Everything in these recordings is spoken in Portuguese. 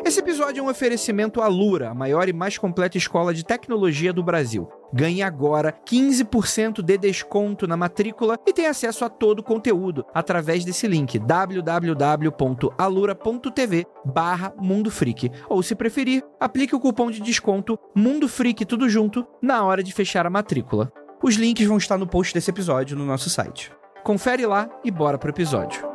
Esse episódio é um oferecimento à Alura, a maior e mais completa escola de tecnologia do Brasil. Ganhe agora 15% de desconto na matrícula e tenha acesso a todo o conteúdo através desse link www.alura.tv/mundofreak. Ou, se preferir, aplique o cupom de desconto MundoFreak tudo junto na hora de fechar a matrícula. Os links vão estar no post desse episódio no nosso site. Confere lá e bora pro episódio.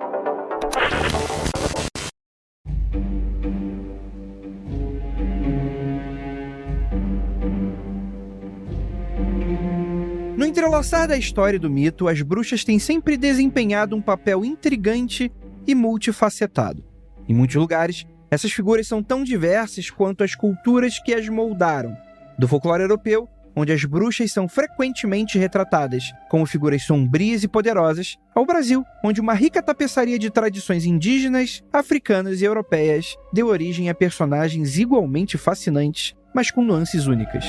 No entrelaçar da história e do mito, as bruxas têm sempre desempenhado um papel intrigante e multifacetado. Em muitos lugares, essas figuras são tão diversas quanto as culturas que as moldaram. Do folclore europeu, onde as bruxas são frequentemente retratadas como figuras sombrias e poderosas, ao Brasil, onde uma rica tapeçaria de tradições indígenas, africanas e europeias deu origem a personagens igualmente fascinantes, mas com nuances únicas.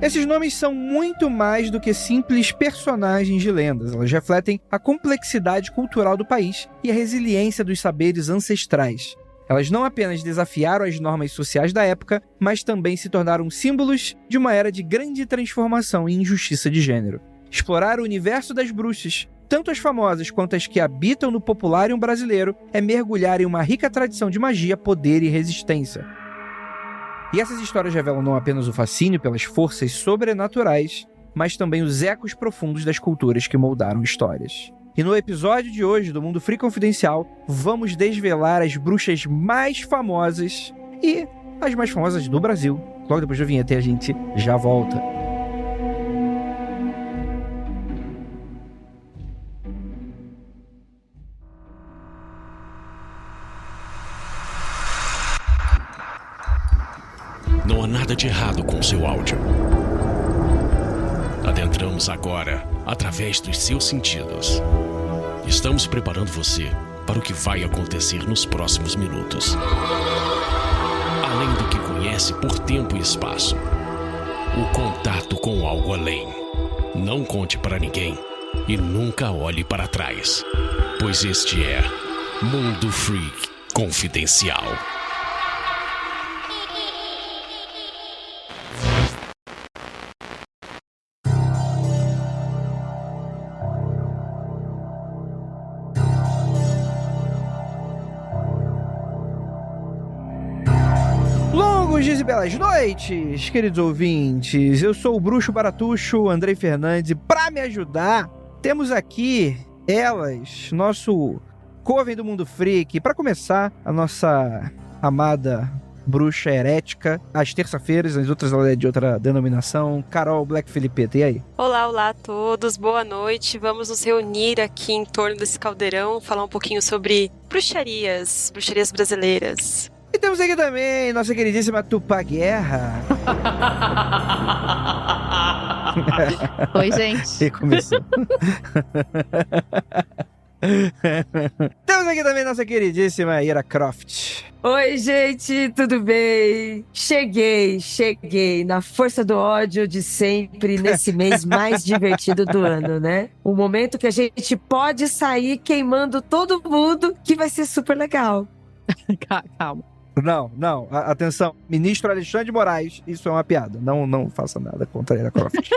Esses nomes são muito mais do que simples personagens de lendas. Elas refletem a complexidade cultural do país e a resiliência dos saberes ancestrais. Elas não apenas desafiaram as normas sociais da época, mas também se tornaram símbolos de uma era de grande transformação e injustiça de gênero. Explorar o universo das bruxas, tanto as famosas quanto as que habitam no populário brasileiro, é mergulhar em uma rica tradição de magia, poder e resistência. E essas histórias revelam não apenas o fascínio pelas forças sobrenaturais, mas também os ecos profundos das culturas que moldaram histórias. E no episódio de hoje do Mundo Freak Confidencial, vamos desvelar as bruxas mais famosas e as mais famosas do Brasil. Logo depois da vinheta e a gente já volta. Não há nada de errado com o seu áudio. Adentramos agora através dos seus sentidos. Estamos preparando você para o que vai acontecer nos próximos minutos. Além do que conhece por tempo e espaço, o contato com algo além. Não conte para ninguém e nunca olhe para trás, pois este é Mundo Freak Confidencial. Longos dias e belas noites, queridos ouvintes. Eu sou o Bruxo Baratuxo, Andrei Fernandes, e para me ajudar, temos aqui elas, nosso coven do Mundo Freak. Para começar, a nossa amada bruxa herética, às terça-feiras, as outras ela é de outra denominação, Carol Black Filipeta. E aí? Olá a todos, boa noite. Vamos nos reunir aqui em torno desse caldeirão, falar um pouquinho sobre bruxarias brasileiras. E temos aqui também nossa queridíssima Tupá Guerra. Oi, gente. E começou. Temos aqui também nossa queridíssima Ira Croft. Oi, gente, tudo bem? Cheguei na força do ódio de sempre, nesse mês mais divertido do ano, né? O momento que a gente pode sair queimando todo mundo, que vai ser super legal. Calma. Não, atenção. Ministro Alexandre de Moraes, isso é uma piada. Não faça nada contra a Ira Croft.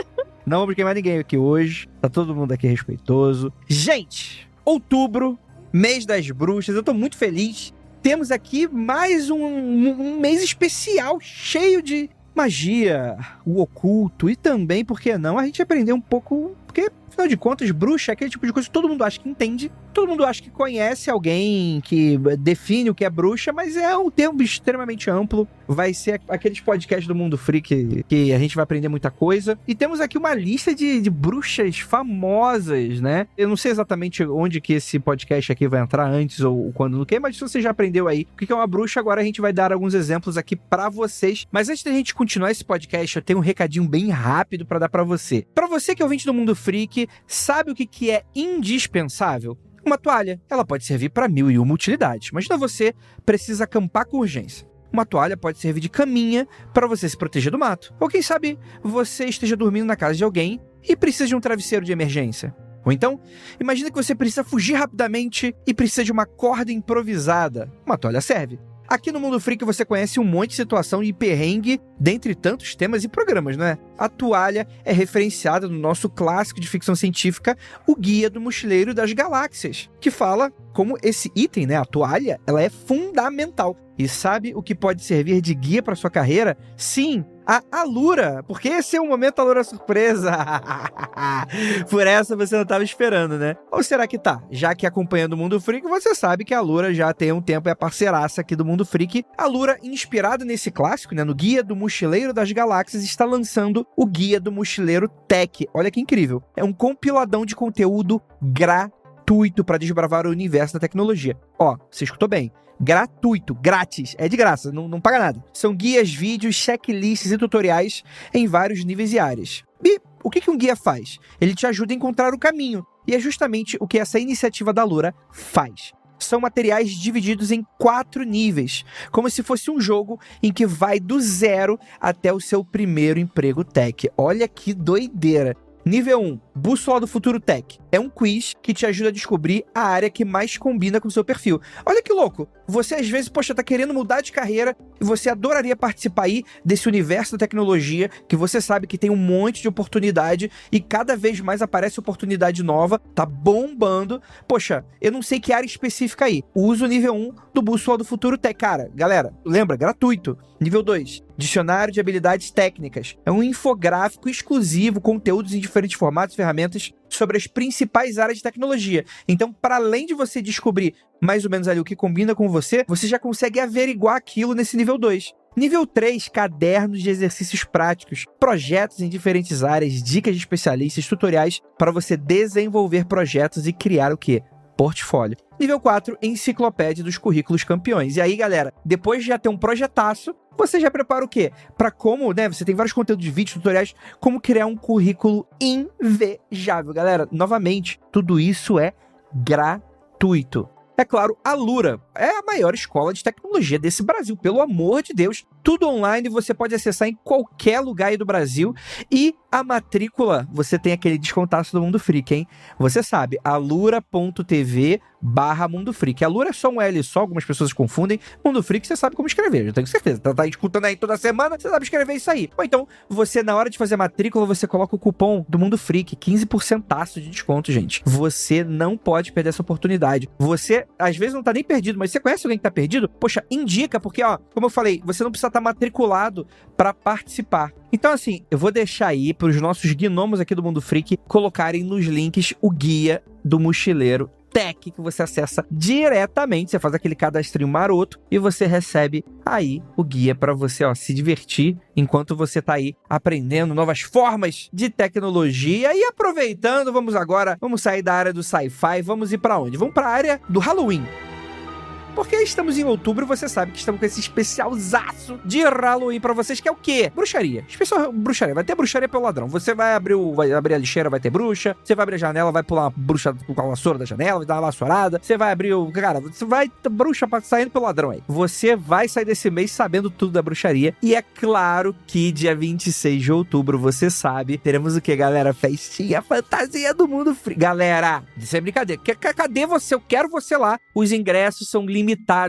Não vamos queimar ninguém aqui hoje. Tá todo mundo aqui respeitoso. Gente, outubro, mês das bruxas. Eu tô muito feliz. Temos aqui mais um mês especial, cheio de magia, o oculto e também, por que não, a gente aprender um pouco, porque, afinal de contas, bruxa é aquele tipo de coisa que todo mundo acha que entende, todo mundo acha que conhece alguém que define o que é bruxa, mas é um termo extremamente amplo, vai ser aqueles podcasts do Mundo Freak que a gente vai aprender muita coisa, e temos aqui uma lista de bruxas famosas, né? Eu não sei exatamente onde que esse podcast aqui vai entrar, antes ou quando no que, mas se você já aprendeu aí o que é uma bruxa, agora a gente vai dar alguns exemplos aqui pra vocês. Mas antes da gente continuar esse podcast, eu tenho um recadinho bem rápido pra dar pra você. Pra você que é ouvinte do Mundo Freak, sabe o que é indispensável? Uma toalha. Ela pode servir para 1001 utilidades. Imagina você precisa acampar com urgência. Uma toalha pode servir de caminha para você se proteger do mato. Ou quem sabe você esteja dormindo na casa de alguém e precisa de um travesseiro de emergência. Ou então, imagina que você precisa fugir rapidamente e precisa de uma corda improvisada. Uma toalha serve. Aqui no Mundo Freak você conhece um monte de situação e perrengue, dentre tantos temas e programas, não é? A toalha é referenciada no nosso clássico de ficção científica, O Guia do Mochileiro das Galáxias, que fala como esse item, né, a toalha, ela é fundamental. E sabe o que pode servir de guia para sua carreira? Sim, a Alura, porque esse é o momento Alura surpresa. Por essa você não estava esperando, né? Ou será que tá? Já que acompanhando o Mundo Freak, você sabe que a Alura já tem um tempo, é a parceiraça aqui do Mundo Freak. A Alura, inspirada nesse clássico, né, no Guia do Mochileiro das Galáxias, está lançando o Guia do Mochileiro Tech. Olha que incrível. É um compiladão de conteúdo gratuito para desbravar o universo da tecnologia. Ó, você escutou bem. Gratuito, grátis, é de graça, não paga nada. São guias, vídeos, checklists e tutoriais em vários níveis e áreas. E o que um guia faz? Ele te ajuda a encontrar o caminho, e é justamente o que essa iniciativa da Alura faz. São materiais divididos em 4 níveis, como se fosse um jogo em que vai do 0 até o seu primeiro emprego tech. Olha que doideira! Nível 1, Bússola do Futuro Tech. É um quiz que te ajuda a descobrir a área que mais combina com o seu perfil. Olha que louco! Você às vezes, tá querendo mudar de carreira e você adoraria participar aí desse universo da tecnologia que você sabe que tem um monte de oportunidade e cada vez mais aparece oportunidade nova, tá bombando. Poxa, eu não sei que área específica aí. Usa o nível 1 do Bússola do Futuro Tech. Cara, galera, lembra, gratuito. Nível 2, Dicionário de Habilidades Técnicas. É um infográfico exclusivo, conteúdos em diferentes formatos e ferramentas sobre as principais áreas de tecnologia. Então, para além de você descobrir mais ou menos ali o que combina com você já consegue averiguar aquilo nesse nível 2. Nível 3, cadernos de exercícios práticos, projetos em diferentes áreas, dicas de especialistas, tutoriais para você desenvolver projetos e criar o quê? Portfólio. Nível 4, enciclopédia dos currículos campeões. E aí, galera, depois de já ter um projetaço, você já prepara o quê? Para como, né? Você tem vários conteúdos de vídeos, tutoriais, como criar um currículo invejável. Galera, novamente, tudo isso é gratuito. É claro, a Alura é a maior escola de tecnologia desse Brasil, pelo amor de Deus. Tudo online, você pode acessar em qualquer lugar aí do Brasil. E a matrícula, você tem aquele descontaço do Mundo Freak, hein? Você sabe, alura.tv/Mundo Freak. Alura é só um L só, algumas pessoas confundem. Mundo Freak, você sabe como escrever, eu tenho certeza. Tá escutando aí toda semana, você sabe escrever isso aí. Ou então, você, na hora de fazer a matrícula, você coloca o cupom do Mundo Freak, 15% de desconto, gente. Você não pode perder essa oportunidade. Você, às vezes, não tá nem perdido, mas você conhece alguém que tá perdido? Poxa, indica, porque, ó, como eu falei, você não precisa estar matriculado para participar. Então, assim, eu vou deixar aí para os nossos gnomos aqui do Mundo Freak colocarem nos links o Guia do Mochileiro Tech, que você acessa diretamente, você faz aquele cadastrinho maroto e você recebe aí o guia para você, ó, se divertir enquanto você tá aí aprendendo novas formas de tecnologia. E aproveitando, vamos sair da área do sci-fi, vamos ir para onde? Vamos para a área do Halloween. Porque estamos em outubro, você sabe que estamos com esse especialzaço de Halloween pra vocês, que é o quê? Bruxaria. Especial bruxaria. Vai ter bruxaria pelo ladrão. Você vai abrir a lixeira, vai ter bruxa. Você vai abrir a janela, vai pular uma bruxa com a vassoura da janela, vai dar uma vassourada. Você vai abrir o... Cara, você vai... Bruxa saindo pelo ladrão aí. Você vai sair desse mês sabendo tudo da bruxaria. E é claro que dia 26 de outubro, você sabe, teremos o quê, galera? Festinha fantasia do Mundo Freak. Galera, isso é brincadeira. Cadê você? Eu quero você lá. Os ingressos são limitados,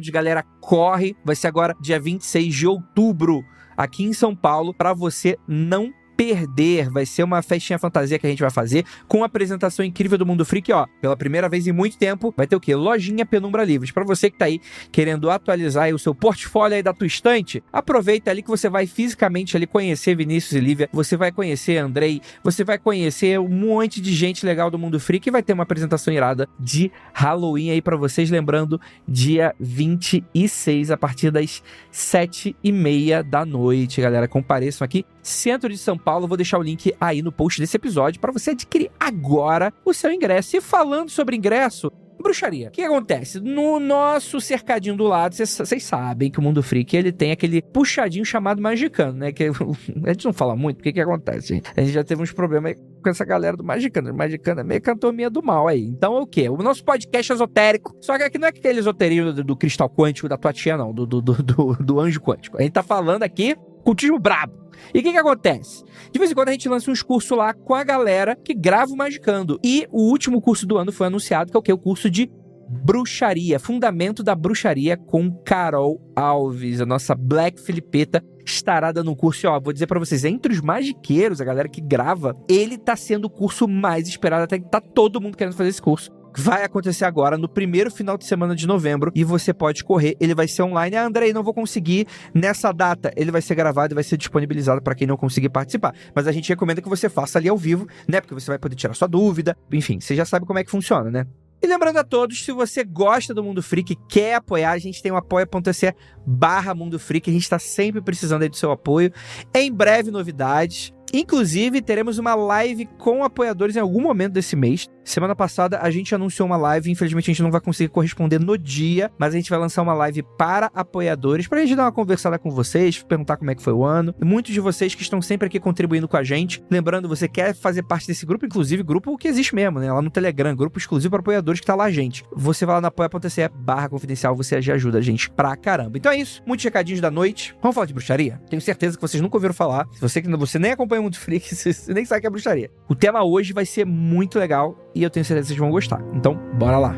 galera, corre, vai ser agora dia 26 de outubro, aqui em São Paulo, para você não perder. Vai ser uma festinha fantasia que a gente vai fazer com a apresentação incrível do Mundo Freak, ó, pela primeira vez em muito tempo, vai ter o quê? Lojinha Penumbra Livros. Para você que tá aí querendo atualizar aí o seu portfólio aí da tua estante, aproveita ali que você vai fisicamente ali conhecer Vinícius e Lívia, você vai conhecer Andrei, você vai conhecer um monte de gente legal do Mundo Freak e vai ter uma apresentação irada de Halloween aí para vocês, lembrando, dia 26 a partir das 7h30 da noite, galera, compareçam aqui, centro de São Paulo, vou deixar o link aí no post desse episódio para você adquirir agora o seu ingresso. E falando sobre ingresso, bruxaria. O que acontece? No nosso cercadinho do lado, vocês sabem que o Mundo Freak, ele tem aquele puxadinho chamado Magicano, né? Que a gente não fala muito, porque que acontece, gente? A gente já teve uns problemas com essa galera do Magicano. O Magicano é meio cantominha do mal aí. Então é o quê? O nosso podcast é esotérico. Só que aqui não é aquele esoterismo do cristal quântico da tua tia, não. Do anjo quântico. A gente tá falando aqui Cultismo brabo. E o que acontece? De vez em quando a gente lança uns cursos lá com a galera que grava o Magicando. E o último curso do ano foi anunciado, que é o quê? O curso de bruxaria, fundamento da bruxaria com Carol Alves, a nossa Black Filipeta, estará dando um curso. E, ó, vou dizer pra vocês, entre os magiqueiros, a galera que grava, ele tá sendo o curso mais esperado, até que tá todo mundo querendo fazer esse curso. Vai acontecer agora, no primeiro final de semana de novembro, e você pode correr. Ele vai ser online. Ah, Andrei, não vou conseguir nessa data. Ele vai ser gravado e vai ser disponibilizado para quem não conseguir participar. Mas a gente recomenda que você faça ali ao vivo, né? Porque você vai poder tirar sua dúvida. Enfim, você já sabe como é que funciona, né? E lembrando a todos, se você gosta do Mundo Freak e quer apoiar, a gente tem o apoia.se/Mundo Freak. A gente está sempre precisando aí do seu apoio. Em breve, novidades. Inclusive, teremos uma live com apoiadores em algum momento desse mês. Semana passada, a gente anunciou uma live. Infelizmente, a gente não vai conseguir corresponder no dia, mas a gente vai lançar uma live para apoiadores, pra gente dar uma conversada com vocês, perguntar como é que foi o ano. Muitos de vocês que estão sempre aqui contribuindo com a gente. Lembrando, você quer fazer parte desse grupo, inclusive, grupo que existe mesmo, né? Lá no Telegram, grupo exclusivo para apoiadores que tá lá a gente. Você vai lá na apoia.se/confidencial, você já ajuda a gente pra caramba. Então é isso, muitos recadinhos da noite. Vamos falar de bruxaria? Tenho certeza que vocês nunca ouviram falar. Se você nem acompanha muito Freak, você nem sabe que é bruxaria. O tema hoje vai ser muito legal e eu tenho certeza que vocês vão gostar. Então, bora lá.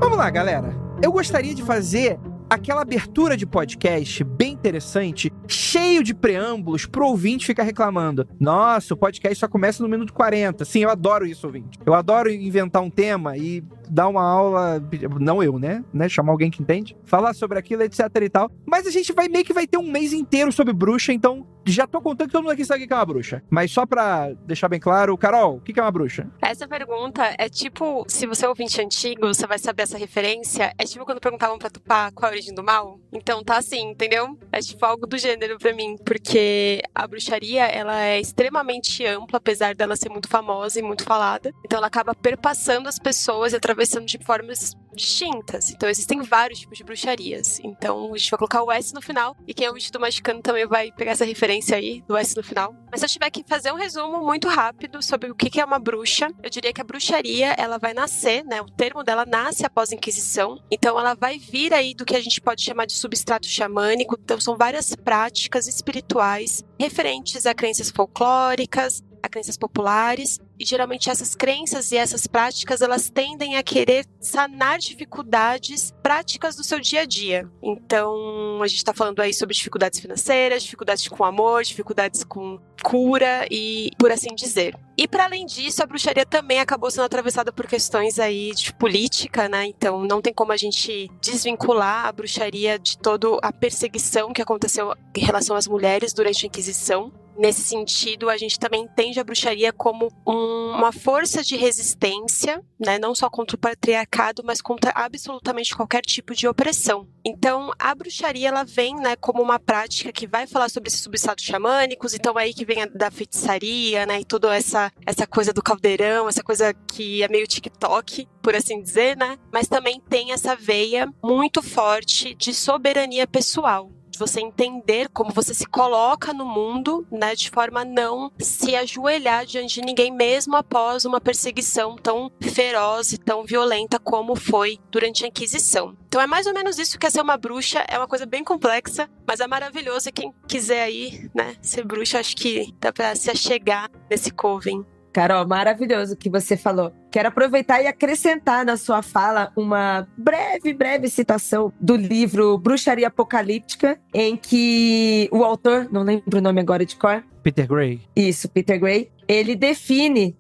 Vamos lá, galera. Eu gostaria de fazer aquela abertura de podcast bem interessante, cheio de preâmbulos, pro ouvinte ficar reclamando. Nossa, o podcast só começa no minuto 40. Sim, eu adoro isso, ouvinte. Eu adoro inventar um tema e dar uma aula, não eu, né? Chamar alguém que entende, falar sobre aquilo, etc e tal. Mas a gente meio que vai ter um mês inteiro sobre bruxa, então já tô contando que todo mundo aqui sabe o que é uma bruxa. Mas só pra deixar bem claro, Carol, o que é uma bruxa? Essa pergunta é tipo, se você é ouvinte antigo, você vai saber essa referência. É tipo quando perguntavam pra Tupá qual é a origem do mal. Então tá assim, entendeu? É tipo algo do gênero pra mim. Porque a bruxaria, ela é extremamente ampla, apesar dela ser muito famosa e muito falada. Então ela acaba perpassando as pessoas e atravessando de formas distintas. Então existem vários tipos de bruxarias. Então a gente vai colocar o S no final. E quem é ouvinte do Magicando também vai pegar essa referência aí do S no final. Mas se eu tiver que fazer um resumo muito rápido sobre o que é uma bruxa, eu diria que a bruxaria, ela vai nascer, né? O termo dela nasce após a Inquisição. Então ela vai vir aí do que a gente pode chamar de substrato xamânico. Então são várias práticas espirituais referentes a crenças folclóricas, a crenças populares, e geralmente essas crenças e essas práticas, elas tendem a querer sanar dificuldades práticas do seu dia a dia. Então, a gente está falando aí sobre dificuldades financeiras, dificuldades com amor, dificuldades com cura e por assim dizer. E para além disso, a bruxaria também acabou sendo atravessada por questões aí de política, né? Então, não tem como a gente desvincular a bruxaria de toda a perseguição que aconteceu em relação às mulheres durante a Inquisição. Nesse sentido, a gente também entende a bruxaria como uma força de resistência, né? Não só contra o patriarcado, mas contra absolutamente qualquer tipo de opressão. Então, a bruxaria, ela vem, né, como uma prática que vai falar sobre esses substratos xamânicos, então aí que vem da feitiçaria, né, e toda essa coisa do caldeirão, essa coisa que é meio TikTok, por assim dizer, né? Mas também tem essa veia muito forte de soberania pessoal. Você entender como você se coloca no mundo, né, de forma a não se ajoelhar diante de ninguém, mesmo após uma perseguição tão feroz e tão violenta como foi durante a Inquisição. Então é mais ou menos isso que é ser uma bruxa, é uma coisa bem complexa, mas é maravilhoso, e quem quiser aí, né, ser bruxa, acho que dá pra se achegar nesse coven. Carol, maravilhoso o que você falou. Quero aproveitar e acrescentar na sua fala uma breve citação do livro Bruxaria Apocalíptica, em que o autor, não lembro o nome agora de cor. Peter Gray. Isso, Peter Gray. Ele define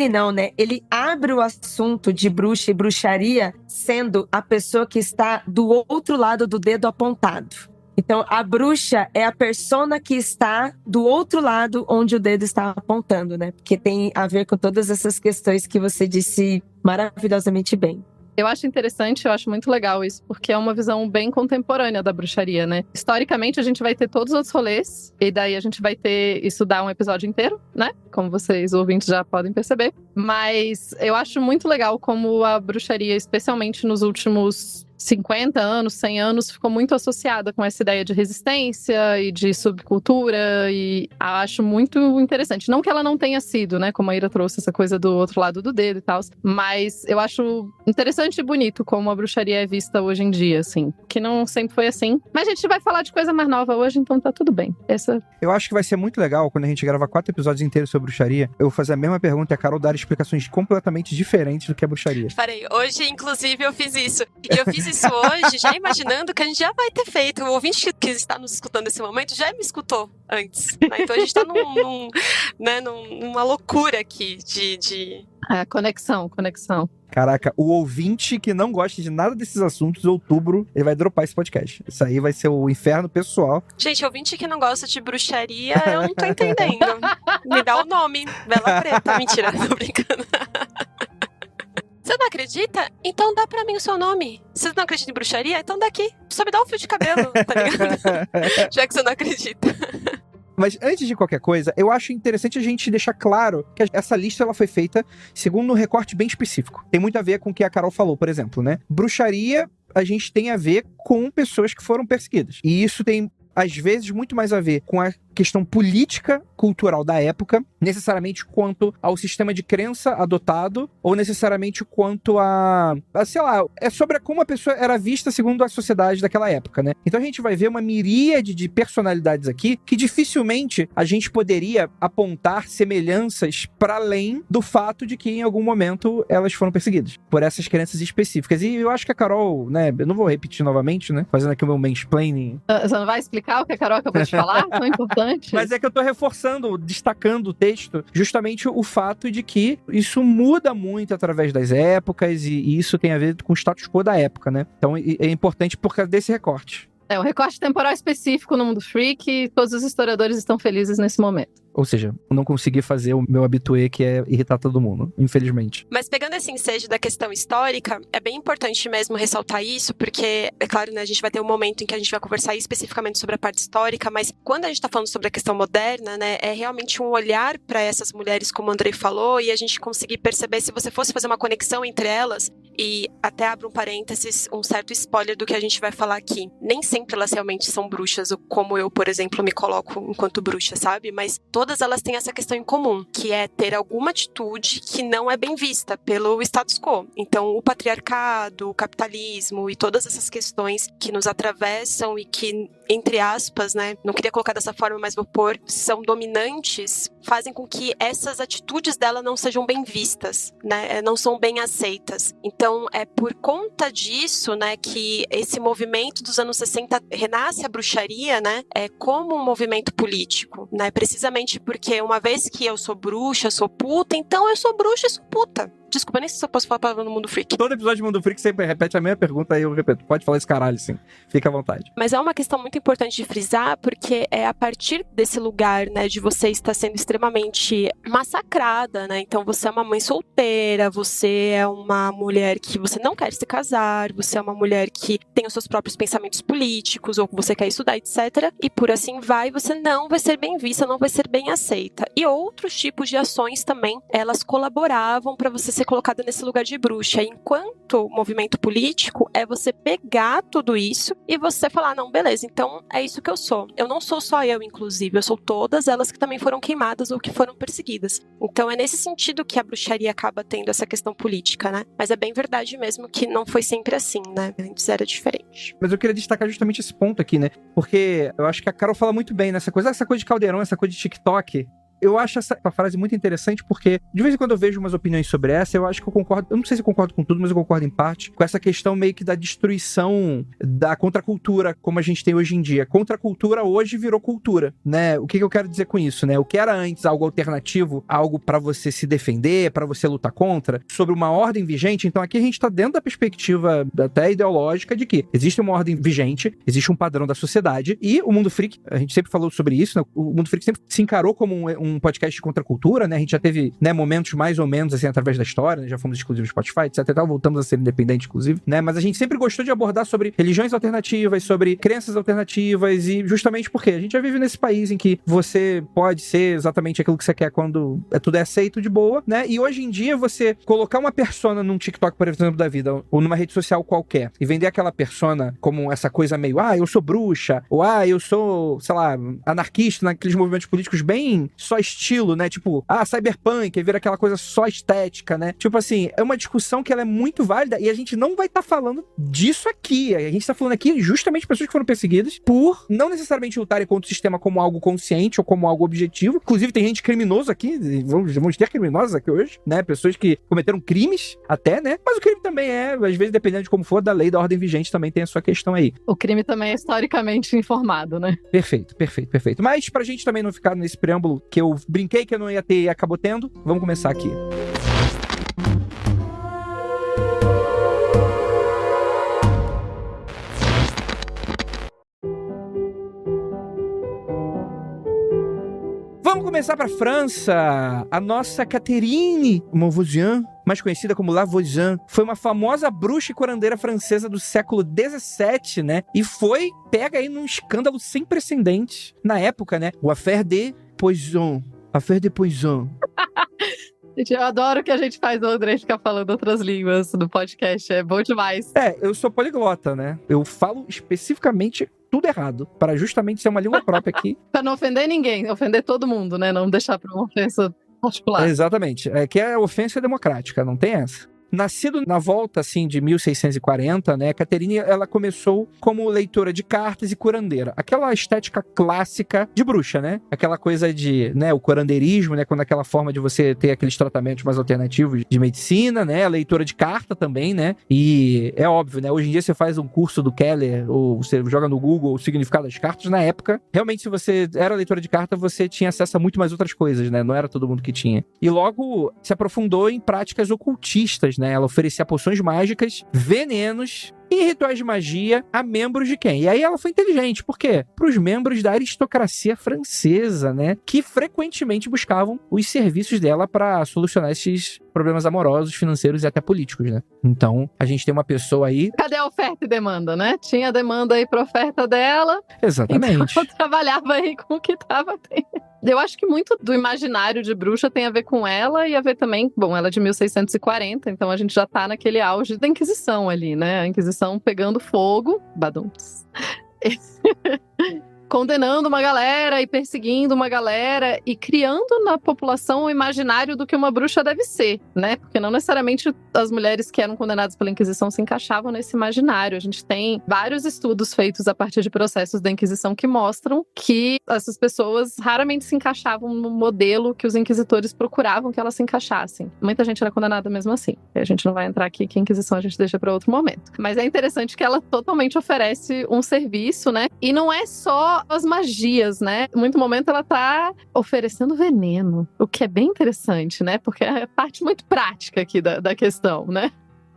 não, né? Ele abre o assunto de bruxa e bruxaria sendo a pessoa que está do outro lado do dedo apontado. Então, a bruxa é a persona que está do outro lado onde o dedo está apontando, né? Porque tem a ver com todas essas questões que você disse maravilhosamente bem. Eu acho interessante, eu acho muito legal isso, porque é uma visão bem contemporânea da bruxaria, né? Historicamente, a gente vai ter todos os outros rolês, e daí a gente vai ter isso dar um episódio inteiro, né? Como vocês, ouvintes, já podem perceber. Mas eu acho muito legal como a bruxaria, especialmente nos últimos 50 anos, 100 anos, ficou muito associada com essa ideia de resistência e de subcultura, e acho muito interessante. Não que ela não tenha sido, né, como a Ira trouxe essa coisa do outro lado do dedo e tal, mas eu acho interessante e bonito como a bruxaria é vista hoje em dia, assim, que não sempre foi assim. Mas a gente vai falar de coisa mais nova hoje, então tá tudo bem. Eu acho que vai ser muito legal quando a gente gravar 4 episódios inteiros sobre bruxaria, eu vou fazer a mesma pergunta e a Carol dar explicações completamente diferentes do que é bruxaria. Farei. Hoje, inclusive, eu fiz isso. E eu fiz isso hoje, já imaginando que a gente já vai ter feito. O ouvinte que está nos escutando nesse momento já me escutou antes. Né? Então a gente tá numa loucura aqui de... Conexão. Caraca, o ouvinte que não gosta de nada desses assuntos, em outubro, ele vai dropar esse podcast. Isso aí vai ser o inferno pessoal. Gente, ouvinte que não gosta de bruxaria, eu não tô entendendo. Me dá o nome, Bela Preta. Mentira, tô brincando. Você não acredita? Então dá pra mim o seu nome. Você não acredita em bruxaria? Então dá aqui. Só me dá um fio de cabelo, tá ligado? Já que você não acredita. Mas antes de qualquer coisa, eu acho interessante a gente deixar claro que essa lista ela foi feita segundo um recorte bem específico. Tem muito a ver com o que a Carol falou, por exemplo, né? Bruxaria, a gente tem a ver com pessoas que foram perseguidas. E isso tem, às vezes, muito mais a ver com a questão política, cultural da época, necessariamente quanto ao sistema de crença adotado, ou necessariamente quanto sei lá, é sobre como a pessoa era vista segundo a sociedade daquela época, né? Então a gente vai ver uma miríade de personalidades aqui que dificilmente a gente poderia apontar semelhanças para além do fato de que em algum momento elas foram perseguidas por essas crenças específicas. E eu acho que a Carol, né, eu não vou repetir novamente, né, fazendo aqui o meu mansplaining. Você não vai explicar o que a Carol acabou de falar? Tão importante. Mas é que eu tô reforçando, destacando o texto, justamente o fato de que isso muda muito através das épocas e isso tem a ver com o status quo da época, né? Então é importante por causa desse recorte. É um recorte temporal específico no mundo freak e todos os historiadores estão felizes nesse momento. Ou seja, eu não consegui fazer o meu habitué, que é irritar todo mundo, infelizmente. Mas pegando esse ensejo da questão histórica, é bem importante mesmo ressaltar isso, porque, é claro, né, a gente vai ter um momento em que a gente vai conversar especificamente sobre a parte histórica, mas quando a gente tá falando sobre a questão moderna, né, é realmente um olhar para essas mulheres, como o Andrei falou, e a gente conseguir perceber, se você fosse fazer uma conexão entre elas, e até abro um parênteses, um certo spoiler do que a gente vai falar aqui. Nem sempre elas realmente são bruxas, como eu, por exemplo, me coloco enquanto bruxa, sabe? Mas todas elas têm essa questão em comum, que é ter alguma atitude que não é bem vista pelo status quo. Então, o patriarcado, o capitalismo e todas essas questões que nos atravessam e que, entre aspas, né, não queria colocar dessa forma, mas vou pôr, são dominantes, fazem com que essas atitudes dela não sejam bem vistas, né, não são bem aceitas. Então, é por conta disso, né, que esse movimento dos anos 60 renasce a bruxaria, né, como um movimento político, né, precisamente porque uma vez que eu sou bruxa, sou puta, então eu sou bruxa e sou puta. Desculpa, nem sei se eu posso falar a palavra no Mundo Freak. Todo episódio de Mundo Freak sempre repete a mesma pergunta, aí eu repito. Pode falar esse caralho, sim. Fica à vontade. Mas é uma questão muito importante de frisar, porque é a partir desse lugar, né, de você estar sendo extremamente massacrada, né? Então você é uma mãe solteira, você é uma mulher que você não quer se casar, você é uma mulher que tem os seus próprios pensamentos políticos, ou você quer estudar, etc. E por assim vai, você não vai ser bem vista, não vai ser bem aceita. E outros tipos de ações também, elas colaboravam para você ser colocada nesse lugar de bruxa. Enquanto movimento político, é você pegar tudo isso e você falar, não, beleza, então é isso que eu sou. Eu não sou só eu, inclusive, eu sou todas elas que também foram queimadas ou que foram perseguidas. Então é nesse sentido que a bruxaria acaba tendo essa questão política, né? Mas é bem verdade mesmo que não foi sempre assim, né? Antes era diferente. Mas eu queria destacar justamente esse ponto aqui, né? Porque eu acho que a Carol fala muito bem nessa coisa de caldeirão, essa coisa de TikTok. Eu acho essa frase muito interessante porque, de vez em quando eu vejo umas opiniões sobre essa, eu acho que eu concordo, eu não sei se eu concordo com tudo, mas eu concordo em parte, com essa questão meio que da destruição da contracultura, como a gente tem hoje em dia. Contracultura hoje virou cultura, né? O que eu quero dizer com isso, né? O que era antes algo alternativo, algo pra você se defender, pra você lutar contra, sobre uma ordem vigente, então aqui a gente tá dentro da perspectiva até ideológica de que existe uma ordem vigente, existe um padrão da sociedade, e o Mundo Freak, a gente sempre falou sobre isso, né? O Mundo Freak sempre se encarou como um um podcast de contracultura, né? A gente já teve, né, momentos mais ou menos, assim, através da história, né? Já fomos exclusivos do Spotify, etc. E tal, voltamos a ser independente, inclusive, né? Mas a gente sempre gostou de abordar sobre religiões alternativas, sobre crenças alternativas, e justamente porque a gente já vive nesse país em que você pode ser exatamente aquilo que você quer quando tudo é aceito de boa, né? E hoje em dia, você colocar uma persona num TikTok, por exemplo, da vida, ou numa rede social qualquer, e vender aquela persona como essa coisa meio, eu sou bruxa, ou eu sou, sei lá, anarquista, naqueles movimentos políticos bem só estilo, né? Tipo, cyberpunk, aí vira aquela coisa só estética, né? Tipo assim, é uma discussão que ela é muito válida e a gente não vai estar falando disso aqui. A gente tá falando aqui justamente de pessoas que foram perseguidas por não necessariamente lutarem contra o sistema como algo consciente ou como algo objetivo. Inclusive, tem gente criminosa aqui, vamos ter criminosos aqui hoje, né? Pessoas que cometeram crimes até, né? Mas o crime também às vezes, dependendo de como for, da lei, da ordem vigente, também tem a sua questão aí. O crime também é historicamente informado, né? Perfeito. Mas pra gente também não ficar nesse preâmbulo que eu brinquei que eu não ia ter e acabou tendo, vamos começar aqui. Vamos começar pra França. A nossa Catherine Monvoisin, mais conhecida como Lavoisian, foi uma famosa bruxa e curandeira francesa do século XVII, né? E foi pega aí num escândalo sem precedentes na época, né? O Affaire de Poison. Affaire de Poison. Gente, eu adoro que a gente faz o André ficar falando outras línguas no podcast. É bom demais. Eu sou poliglota, né? Eu falo especificamente tudo errado, para justamente ser uma língua própria aqui. Pra não ofender ninguém, ofender todo mundo, né? Não deixar pra uma ofensa particular. Exatamente. Que a ofensa é democrática, não tem essa. Nascido na volta, assim, de 1640, né, Catherine, ela começou como leitora de cartas e curandeira. Aquela estética clássica de bruxa, né? Aquela coisa de, né, o curandeirismo, né, quando aquela forma de você ter aqueles tratamentos mais alternativos de medicina, né, a leitora de carta também, né, e é óbvio, né, hoje em dia você faz um curso do Keller, ou você joga no Google o significado das cartas, na época, realmente, se você era leitora de carta, você tinha acesso a muito mais outras coisas, né, não era todo mundo que tinha. E logo se aprofundou em práticas ocultistas, né? Ela oferecia poções mágicas, venenos e rituais de magia a membros de quem? E aí ela foi inteligente. Por quê? Para os membros da aristocracia francesa, né? Que frequentemente buscavam os serviços dela para solucionar esses problemas amorosos, financeiros e até políticos, né? Então, a gente tem uma pessoa aí... Cadê a oferta e demanda, né? Tinha demanda aí pra oferta dela. Exatamente. Então, eu trabalhava aí com o que tava tendo. Eu acho que muito do imaginário de bruxa tem a ver com ela e a ver também... Bom, ela é de 1640, então a gente já tá naquele auge da Inquisição ali, né? A Inquisição pegando fogo. Baduntos. Condenando uma galera e perseguindo uma galera e criando na população o imaginário do que uma bruxa deve ser, né? Porque não necessariamente as mulheres que eram condenadas pela Inquisição se encaixavam nesse imaginário. A gente tem vários estudos feitos a partir de processos da Inquisição que mostram que essas pessoas raramente se encaixavam no modelo que os inquisitores procuravam que elas se encaixassem. Muita gente era condenada mesmo assim. A gente não vai entrar aqui, que a Inquisição a gente deixa para outro momento. Mas é interessante que ela totalmente oferece um serviço, né? E não é só as magias, né? Em muito momento ela tá oferecendo veneno, o que é bem interessante, né? Porque é a parte muito prática aqui da questão, né?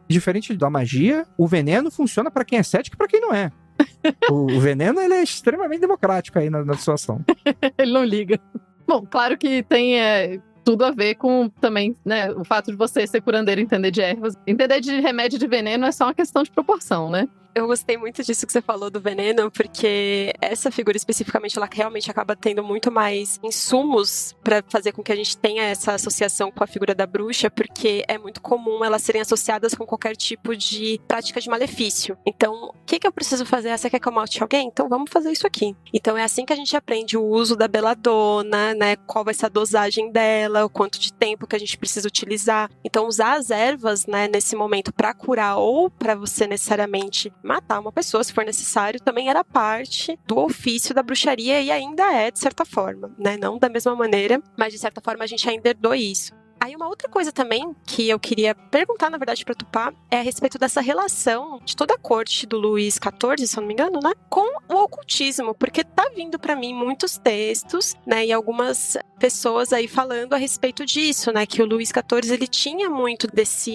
Diferente da magia, o veneno funciona para quem é cético e para quem não é. O veneno, ele é extremamente democrático aí na situação. Ele não liga. Bom, claro que tem... tudo a ver com também, né, o fato de você ser curandeiro e entender de ervas. Entender de remédio de veneno é só uma questão de proporção, né? Eu gostei muito disso que você falou do veneno, porque essa figura especificamente, ela realmente acaba tendo muito mais insumos para fazer com que a gente tenha essa associação com a figura da bruxa, porque é muito comum elas serem associadas com qualquer tipo de prática de malefício. Então, o que eu preciso fazer? Você quer que eu malte alguém? Então vamos fazer isso aqui. Então é assim que a gente aprende o uso da beladona, né? Qual vai ser a dosagem dela, o quanto de tempo que a gente precisa utilizar. Então usar as ervas, né, nesse momento para curar ou para você necessariamente matar uma pessoa, se for necessário, também era parte do ofício da bruxaria e ainda é, de certa forma, né? Não da mesma maneira, mas de certa forma a gente ainda herdou isso. Aí uma outra coisa também que eu queria perguntar, na verdade, pra Tupá, é a respeito dessa relação de toda a corte do Luís XIV, se eu não me engano, né? Com o ocultismo, porque tá vindo pra mim muitos textos, né? E algumas pessoas aí falando a respeito disso, né? Que o Luís XIV, ele tinha muito desse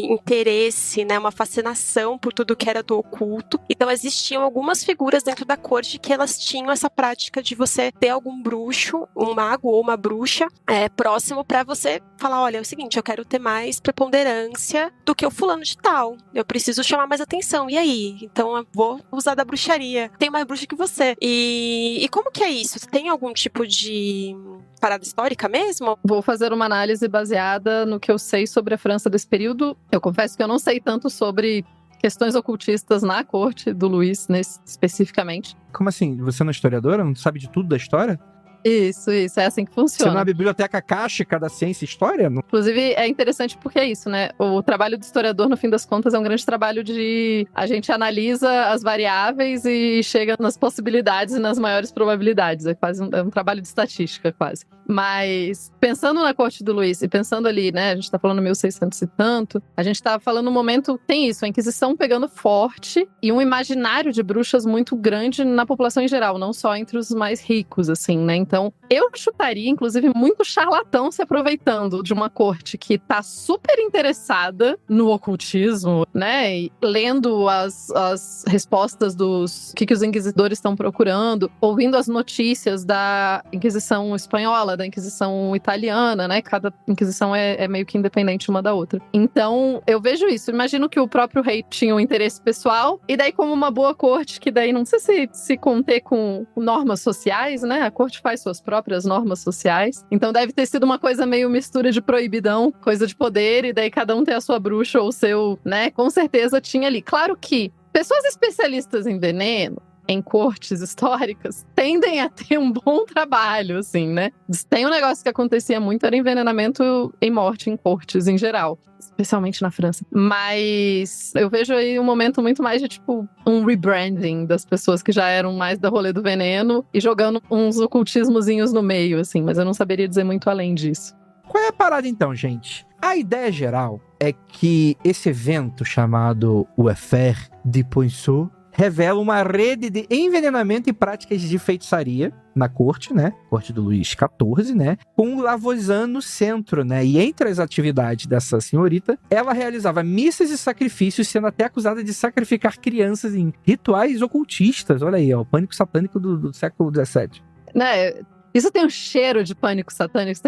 interesse, né? Uma fascinação por tudo que era do oculto. Então existiam algumas figuras dentro da corte que elas tinham essa prática de você ter algum bruxo, um mago ou uma bruxa próximo pra você falar, olha, é o seguinte, eu quero ter mais preponderância do que o fulano de tal. Eu preciso chamar mais atenção. E aí? Então eu vou usar da bruxaria. Tem mais bruxa que você. E como que é isso? Tem algum tipo de parada histórica mesmo? Vou fazer uma análise baseada no que eu sei sobre a França desse período. Eu confesso que eu não sei tanto sobre questões ocultistas na corte do Luís, especificamente. Como assim? Você não é historiadora? Não sabe de tudo da história? Isso, é assim que Você funciona. não é a biblioteca caixa da ciência e história? Não. Inclusive, é interessante porque é isso, né? O trabalho do historiador, no fim das contas, é um grande trabalho de... A gente analisa as variáveis e chega nas possibilidades e nas maiores probabilidades. É quase um trabalho de estatística, quase. Mas, pensando na corte do Luís e pensando ali, né? A gente tá falando 1600 e tanto. A gente tá falando um momento... Tem isso, a Inquisição pegando forte e um imaginário de bruxas muito grande na população em geral, não só entre os mais ricos, assim, né? Então, eu chutaria, inclusive, muito charlatão se aproveitando de uma corte que tá super interessada no ocultismo, né? E lendo as respostas dos que os inquisidores estão procurando, ouvindo as notícias da Inquisição espanhola, da Inquisição italiana, né? Cada Inquisição é meio que independente uma da outra. Então, eu vejo isso. Imagino que o próprio rei tinha um interesse pessoal, e daí, como uma boa corte, que daí não sei se conter com normas sociais, né? A corte faz suas próprias normas sociais. Então deve ter sido uma coisa meio mistura de proibidão, coisa de poder, e daí cada um tem a sua bruxa ou o seu, né? Com certeza tinha ali. Claro que pessoas especialistas em veneno, em cortes históricas, tendem a ter um bom trabalho, assim, né? Tem um negócio que acontecia muito, era envenenamento e morte em cortes, em geral. Especialmente na França. Mas eu vejo aí um momento muito mais de, tipo, um rebranding das pessoas que já eram mais da rolê do veneno e jogando uns ocultismozinhos no meio, assim. Mas eu não saberia dizer muito além disso. Qual é a parada então, gente? A ideia geral é que esse evento chamado o Affaire de Poinçot revela uma rede de envenenamento e práticas de feitiçaria na corte, né? Corte do Luís XIV, né? Com o Lavoisin no centro, né? E entre as atividades dessa senhorita, ela realizava missas e sacrifícios, sendo até acusada de sacrificar crianças em rituais ocultistas. Olha aí, ó, o pânico satânico do século XVII. Né? Isso tem um cheiro de pânico satânico,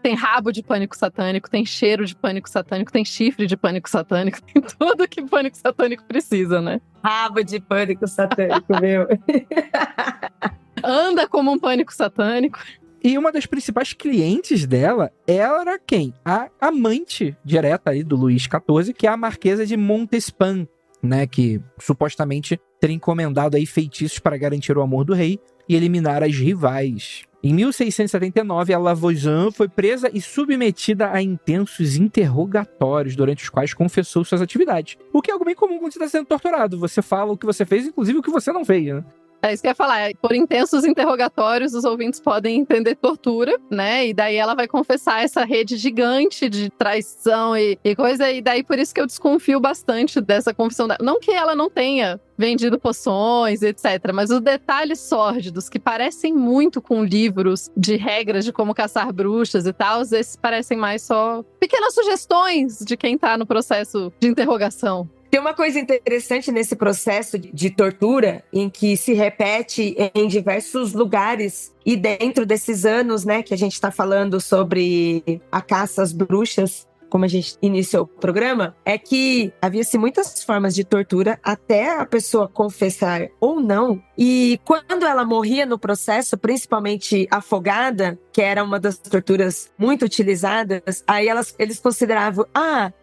tem rabo de pânico satânico, tem cheiro de pânico satânico, tem chifre de pânico satânico, tem tudo que pânico satânico precisa, né? Rabo de pânico satânico, meu. Anda como um pânico satânico. E uma das principais clientes dela era quem? A amante direta aí do Luís XIV, que é a Marquesa de Montespan, né? Que supostamente teria encomendado aí feitiços para garantir o amor do rei e eliminar as rivais. Em 1679, a Lavoisin foi presa e submetida a intensos interrogatórios, durante os quais confessou suas atividades. O que é algo bem comum quando você está sendo torturado. Você fala o que você fez, inclusive o que você não fez, né? É isso que eu ia falar. Por intensos interrogatórios, os ouvintes podem entender tortura, né? E daí ela vai confessar essa rede gigante de traição e coisa. E daí por isso que eu desconfio bastante dessa confissão dela. Não que ela não tenha vendido poções, etc. Mas os detalhes sórdidos, que parecem muito com livros de regras de como caçar bruxas e tal, esses parecem mais só pequenas sugestões de quem tá no processo de interrogação. Tem uma coisa interessante nesse processo de tortura, em que se repete em diversos lugares, e dentro desses anos, né, que a gente está falando sobre a caça às bruxas, como a gente iniciou o programa, é que havia-se muitas formas de tortura até a pessoa confessar ou não. E quando ela morria no processo, principalmente afogada, que era uma das torturas muito utilizadas, aí eles consideravam,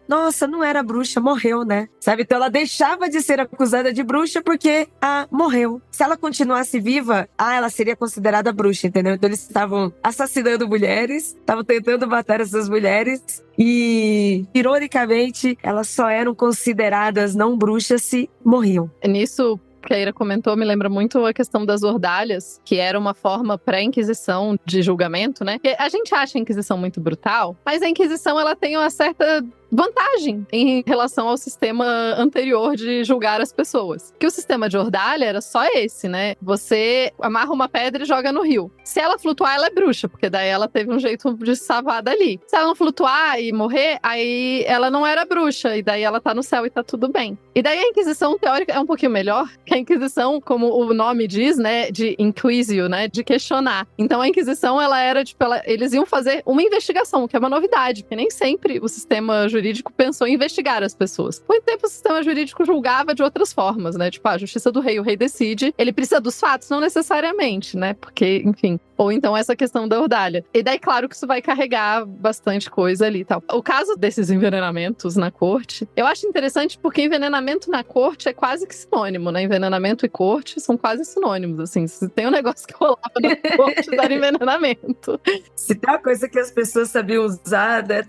nossa, não era bruxa, morreu, né? Sabe? Então ela deixava de ser acusada de bruxa porque, morreu. Se ela continuasse viva, ela seria considerada bruxa, entendeu? Então eles estavam assassinando mulheres, estavam tentando matar essas mulheres e, ironicamente, elas só eram consideradas não bruxas se morriam. Nisso, que a Ira comentou me lembra muito a questão das ordalhas, que era uma forma pré-Inquisição de julgamento, né? Porque a gente acha a Inquisição muito brutal, mas a Inquisição, ela tem uma certa vantagem em relação ao sistema anterior de julgar as pessoas. Que o sistema de ordalha era só esse, né? Você amarra uma pedra e joga no rio. Se ela flutuar, ela é bruxa, porque daí ela teve um jeito de salvar dali. Se ela não flutuar e morrer, aí ela não era bruxa, e daí ela tá no céu e tá tudo bem. E daí a Inquisição teórica é um pouquinho melhor, que a Inquisição, como o nome diz, né, de inquisio, né, de questionar. Então a Inquisição, ela era, tipo, eles iam fazer uma investigação, que é uma novidade, porque nem sempre o sistema jurídico pensou em investigar as pessoas. Por muito tempo o sistema jurídico julgava de outras formas, né, tipo, a justiça do rei, o rei decide, ele precisa dos fatos? Não necessariamente, né, porque, enfim. Ou então essa questão da ordalha. E daí, claro que isso vai carregar bastante coisa ali e tal. O caso desses envenenamentos na corte, eu acho interessante porque envenenamento na corte é quase que sinônimo, né? Envenenamento e corte são quase sinônimos, assim. Se tem um negócio que rolava na corte, era envenenamento. Se tem uma coisa que as pessoas sabiam usar, né?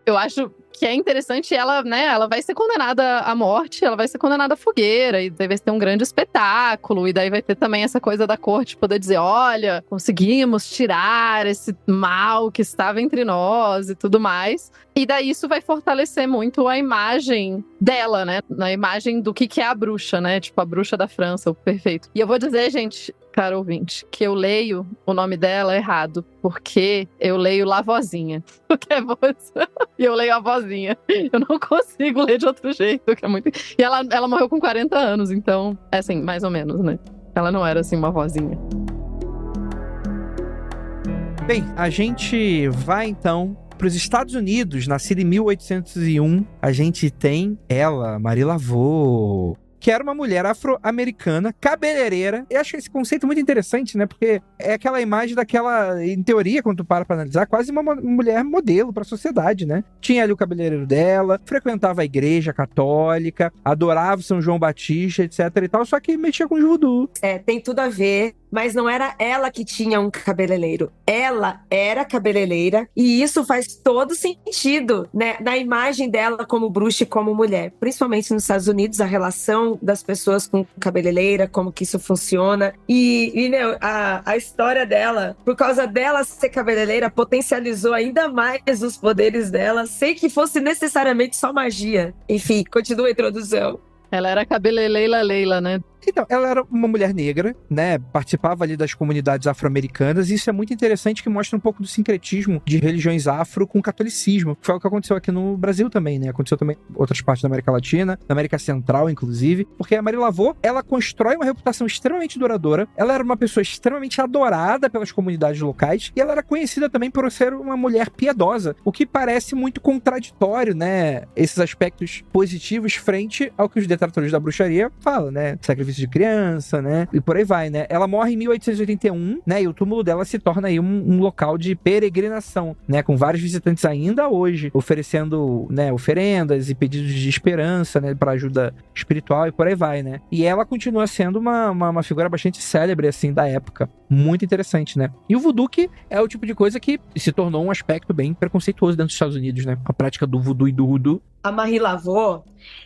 Eu acho que é interessante, ela, né, ela vai ser condenada à morte, ela vai ser condenada à fogueira, e daí vai ter um grande espetáculo, e daí vai ter também essa coisa da corte poder dizer, olha, conseguimos tirar esse mal que estava entre nós e tudo mais. E daí isso vai fortalecer muito a imagem dela, né, na imagem do que é a bruxa, né, tipo a bruxa da França, o perfeito. E eu vou dizer, gente, caro ouvinte, que eu leio o nome dela errado, porque eu leio Lavozinha, o que é moça, e eu leio a vozinha. Eu não consigo ler de outro jeito, que é muito... E ela morreu com 40 anos, então, é assim, mais ou menos, né? Ela não era, assim, uma vozinha. Bem, a gente vai, então, para os Estados Unidos, nascida em 1801. A gente tem ela, Marie Laveau, que era uma mulher afro-americana, cabeleireira. Eu acho esse conceito muito interessante, né? Porque é aquela imagem daquela, em teoria, quando tu para pra analisar, quase uma mulher modelo pra sociedade, né? Tinha ali o cabeleireiro dela, frequentava a igreja católica, adorava São João Batista, etc e tal, só que mexia com os voodoo. É, tem tudo a ver. Mas não era ela que tinha um cabeleireiro. Ela era cabeleireira e isso faz todo sentido, né? Na imagem dela como bruxa e como mulher. Principalmente nos Estados Unidos, a relação das pessoas com cabeleireira, como que isso funciona. E meu, a história dela, por causa dela ser cabeleireira, potencializou ainda mais os poderes dela, sem que fosse necessariamente só magia. Enfim, continua a introdução. Ela era cabeleleila Leila, né? Então, ela era uma mulher negra, né? Participava ali das comunidades afro-americanas, e isso é muito interessante, que mostra um pouco do sincretismo de religiões afro com o catolicismo. Foi o que aconteceu aqui no Brasil também, né? Aconteceu também em outras partes da América Latina, na América Central, inclusive, porque a Marie Laveau, ela constrói uma reputação extremamente duradoura, ela era uma pessoa extremamente adorada pelas comunidades locais, e ela era conhecida também por ser uma mulher piedosa, o que parece muito contraditório, né? Esses aspectos positivos frente ao que os detratores da bruxaria falam, né? Sacrifício de criança, né? E por aí vai, né? Ela morre em 1881, né? E o túmulo dela se torna aí um local de peregrinação, né? Com vários visitantes ainda hoje, oferecendo, né, oferendas e pedidos de esperança, né? Para ajuda espiritual e por aí vai, né? E ela continua sendo uma figura bastante célebre, assim, da época. Muito interessante, né? E o voodoo, que é o tipo de coisa que se tornou um aspecto bem preconceituoso dentro dos Estados Unidos, né? A prática do voodoo e do hoodoo. A Marie Laveau,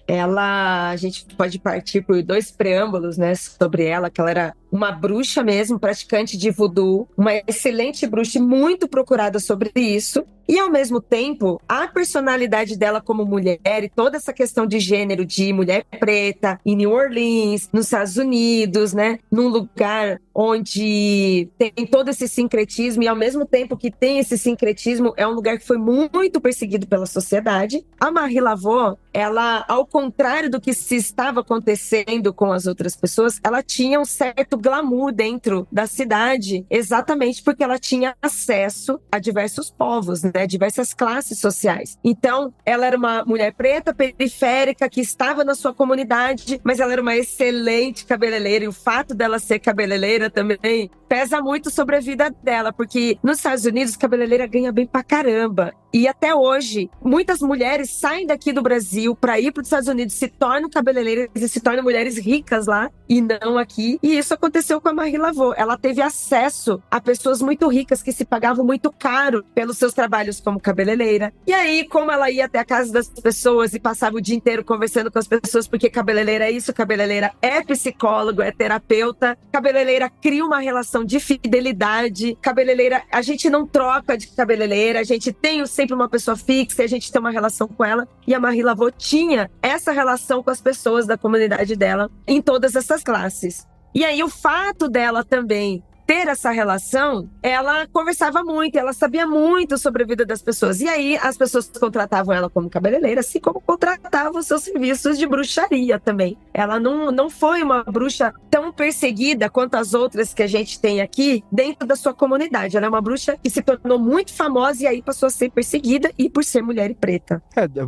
a gente pode partir por 2 preâmbulos, né, sobre ela, que ela era uma bruxa mesmo, praticante de voodoo, uma excelente bruxa e muito procurada sobre isso. E, ao mesmo tempo, a personalidade dela como mulher e toda essa questão de gênero, de mulher preta, em New Orleans, nos Estados Unidos, né? Num lugar onde tem todo esse sincretismo, e ao mesmo tempo que tem esse sincretismo, é um lugar que foi muito perseguido pela sociedade. A Marie Laveau, ela, ao contrário do que se estava acontecendo com as outras pessoas, ela tinha um certo glamour dentro da cidade, exatamente porque ela tinha acesso a diversos povos, né? Diversas classes sociais. Então, ela era uma mulher preta, periférica, que estava na sua comunidade, mas ela era uma excelente cabeleireira, e o fato dela ser cabeleireira também pesa muito sobre a vida dela, porque nos Estados Unidos, cabeleireira ganha bem pra caramba. E até hoje, muitas mulheres saem daqui do Brasil para ir para os Estados Unidos, se tornam cabeleireiras e se tornam mulheres ricas lá e não aqui. E isso aconteceu com a Marie Laveau. Ela teve acesso a pessoas muito ricas que se pagavam muito caro pelos seus trabalhos como cabeleireira. E aí, como ela ia até a casa das pessoas e passava o dia inteiro conversando com as pessoas, porque cabeleireira é isso, cabeleireira é psicólogo, é terapeuta, cabeleireira cria uma relação de fidelidade, cabeleireira, a gente não troca de cabeleireira, a gente tem sempre uma pessoa fixa e a gente tem uma relação com ela. E a Marie Laveau tinha essa relação com as pessoas da comunidade dela em todas essas classes. E aí o fato dela também ter essa relação, ela conversava muito, ela sabia muito sobre a vida das pessoas. E aí as pessoas contratavam ela como cabeleireira, assim como contratavam os seus serviços de bruxaria também. Ela não foi uma bruxa tão perseguida quanto as outras que a gente tem aqui dentro da sua comunidade. Ela é uma bruxa que se tornou muito famosa e aí passou a ser perseguida e por ser mulher e preta.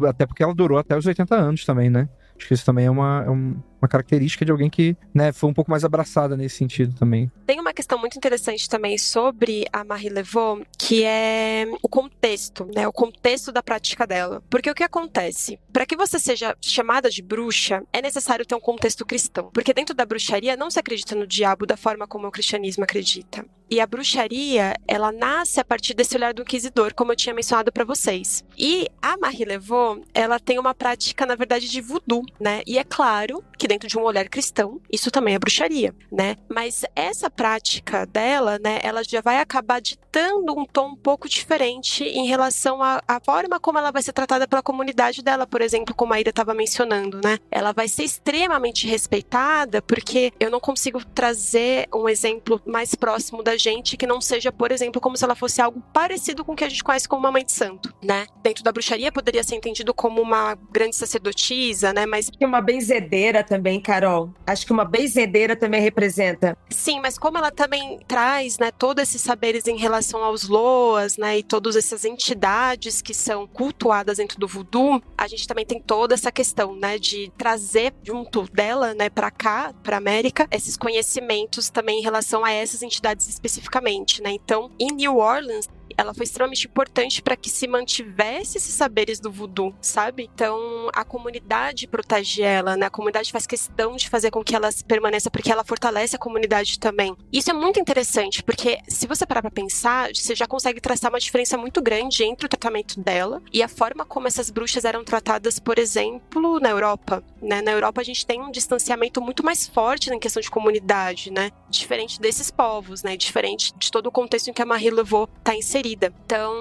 Até porque ela durou até os 80 anos também, né? Acho que isso também é uma característica de alguém que, né, foi um pouco mais abraçada nesse sentido também. Tem uma questão muito interessante também sobre a Marie Laveau, que é o contexto, né? O contexto da prática dela. Porque o que acontece? Para que você seja chamada de bruxa, é necessário ter um contexto cristão. Porque dentro da bruxaria não se acredita no diabo da forma como o cristianismo acredita. E a bruxaria, ela nasce a partir desse olhar do inquisidor, como eu tinha mencionado para vocês. E a Marie Laveau, ela tem uma prática, na verdade, de voodoo, né? E é claro que dentro de um olhar cristão, isso também é bruxaria, né? Mas essa prática dela, né, ela já vai acabar ditando um tom um pouco diferente em relação à forma como ela vai ser tratada pela comunidade dela, por exemplo, como a Ida estava mencionando, né? Ela vai ser extremamente respeitada, porque eu não consigo trazer um exemplo mais próximo da gente que não seja, por exemplo, como se ela fosse algo parecido com o que a gente conhece como uma mãe de santo, né? Dentro da bruxaria poderia ser entendido como uma grande sacerdotisa, né? Mas uma benzedeira também, Carol. Acho que uma benzedeira também representa. Sim, mas como ela também traz, né, todos esses saberes em relação aos loas, né, e todas essas entidades que são cultuadas dentro do voodoo, a gente também tem toda essa questão, né, de trazer junto dela, né, para cá, para América, esses conhecimentos também em relação a essas entidades especificamente, né? Então, em New Orleans, ela foi extremamente importante para que se mantivesse esses saberes do voodoo, sabe? Então, a comunidade protege ela, né? A comunidade faz questão de fazer com que ela permaneça, porque ela fortalece a comunidade também. Isso é muito interessante, porque se você parar para pensar, você já consegue traçar uma diferença muito grande entre o tratamento dela e a forma como essas bruxas eram tratadas, por exemplo, na Europa, né? Na Europa, a gente tem um distanciamento muito mais forte na questão de comunidade, né? Diferente desses povos, né? Diferente de todo o contexto em que a Marie Laveau está inserida. Então,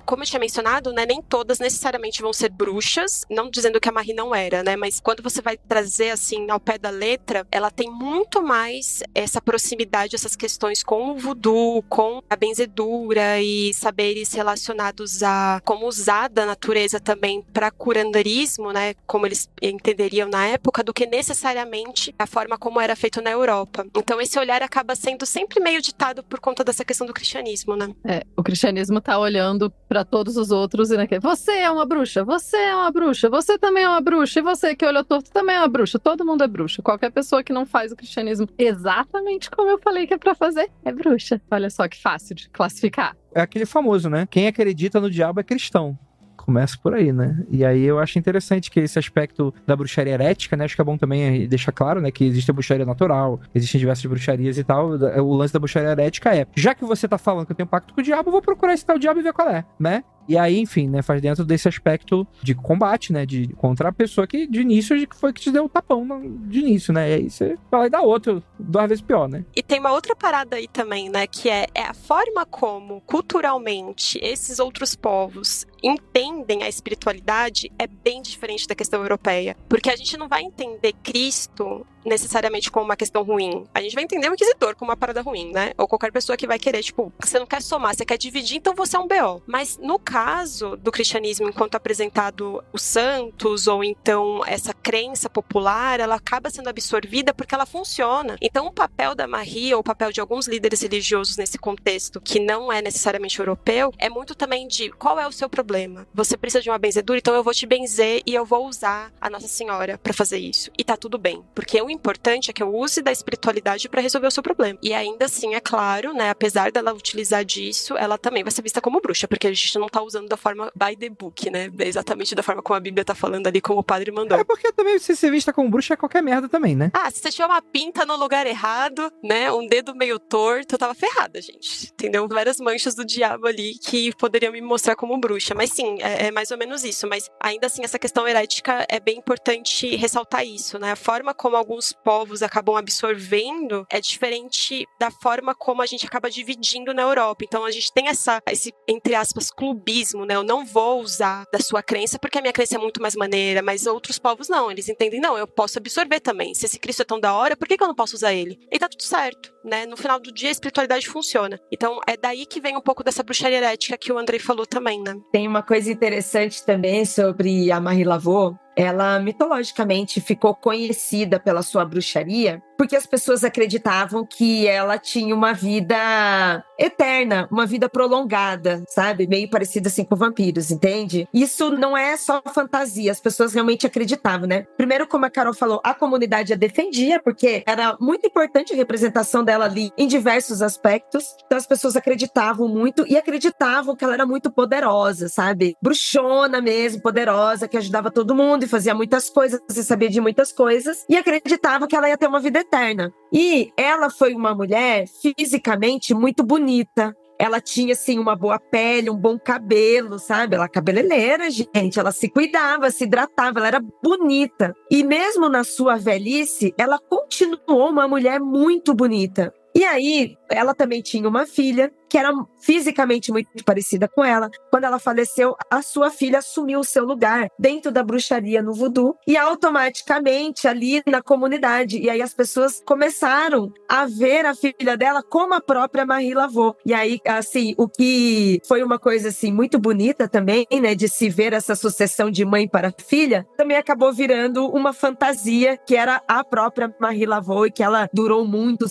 como eu tinha mencionado, né, nem todas necessariamente vão ser bruxas, não dizendo que a Marie não era, né, mas quando você vai trazer, assim, ao pé da letra, ela tem muito mais essa proximidade, essas questões com o voodoo, com a benzedura e saberes relacionados a como usar da natureza também para curanderismo, né, como eles entenderiam na época, do que necessariamente a forma como era feito na Europa. Então, esse olhar acaba sendo sempre meio ditado por conta dessa questão do cristianismo, né? O cristianismo tá olhando pra todos os outros e naquele, você é uma bruxa, você é uma bruxa, você também é uma bruxa, e você que olhou torto também é uma bruxa, todo mundo é bruxa. Qualquer pessoa que não faz o cristianismo exatamente como eu falei que é pra fazer, é bruxa. Olha só que fácil de classificar. É aquele famoso, né? Quem acredita no diabo é cristão. Começa por aí, né? E aí eu acho interessante que esse aspecto da bruxaria herética, né? Acho que é bom também deixar claro, né? Que existe a bruxaria natural, existem diversas bruxarias e tal. O lance da bruxaria herética é, já que você tá falando que eu tenho pacto com o diabo, eu vou procurar esse tal diabo e ver qual é, né? E aí, enfim, né, faz dentro desse aspecto de combate, né, de contra a pessoa que de início que foi que te deu o tapão de início, né, e aí você vai lá e dá outro, 2 vezes pior, né. E tem uma outra parada aí também, né, que é a forma como, culturalmente, esses outros povos entendem a espiritualidade é bem diferente da questão europeia, porque a gente não vai entender Cristo necessariamente como uma questão ruim. A gente vai entender o inquisidor como uma parada ruim, né? Ou qualquer pessoa que vai querer, tipo, você não quer somar, você quer dividir, então você é um BO. Mas no caso do cristianismo, enquanto apresentado os santos, ou então essa crença popular, ela acaba sendo absorvida porque ela funciona. Então o papel da Marie, ou o papel de alguns líderes religiosos nesse contexto, que não é necessariamente europeu, é muito também de qual é o seu problema. Você precisa de uma benzedura, então eu vou te benzer e eu vou usar a Nossa Senhora pra fazer isso. E tá tudo bem, porque eu importante é que eu use da espiritualidade pra resolver o seu problema. E ainda assim, é claro, né, apesar dela utilizar disso, ela também vai ser vista como bruxa, porque a gente não tá usando da forma by the book, né? Exatamente da forma como a Bíblia tá falando ali, como o padre mandou. É porque também se ser vista como bruxa é qualquer merda também, né? Se você tiver uma pinta no lugar errado, né, um dedo meio torto, eu tava ferrada, gente. Entendeu? Várias manchas do diabo ali que poderiam me mostrar como bruxa. Mas sim, é mais ou menos isso. Mas ainda assim, essa questão herética é bem importante ressaltar isso, né? A forma como alguns povos acabam absorvendo é diferente da forma como a gente acaba dividindo na Europa. Então a gente tem esse, entre aspas, clubismo, né? Eu não vou usar da sua crença porque a minha crença é muito mais maneira, mas outros povos não. Eles entendem, não, eu posso absorver também. Se esse Cristo é tão da hora, por que eu não posso usar ele? E tá tudo certo, né? No final do dia, a espiritualidade funciona. Então é daí que vem um pouco dessa bruxaria herética que o Andrei falou também, né? Tem uma coisa interessante também sobre a Marie Laveau. Ela, mitologicamente, ficou conhecida pela sua bruxaria porque as pessoas acreditavam que ela tinha uma vida eterna, uma vida prolongada, sabe? Meio parecida assim com vampiros, entende? Isso não é só fantasia, as pessoas realmente acreditavam, né? Primeiro, como a Carol falou, a comunidade a defendia, porque era muito importante a representação dela ali em diversos aspectos. Então as pessoas acreditavam muito e acreditavam que ela era muito poderosa, sabe? Bruxona mesmo, poderosa, que ajudava todo mundo e fazia muitas coisas e sabia de muitas coisas, e acreditava que ela ia ter uma vida eterna. E ela foi uma mulher fisicamente muito bonita. Ela tinha, assim, uma boa pele, um bom cabelo, sabe? Ela cabeleireira, gente. Ela se cuidava, se hidratava, ela era bonita. E mesmo na sua velhice, ela continuou uma mulher muito bonita. E aí, ela também tinha uma filha que era fisicamente muito parecida com ela. Quando ela faleceu, a sua filha assumiu o seu lugar dentro da bruxaria no voodoo e automaticamente ali na comunidade. E aí as pessoas começaram a ver a filha dela como a própria Marie Laveau. E aí, assim, o que foi uma coisa assim muito bonita também, né, de se ver essa sucessão de mãe para filha, também acabou virando uma fantasia que era a própria Marie Laveau e que ela durou muito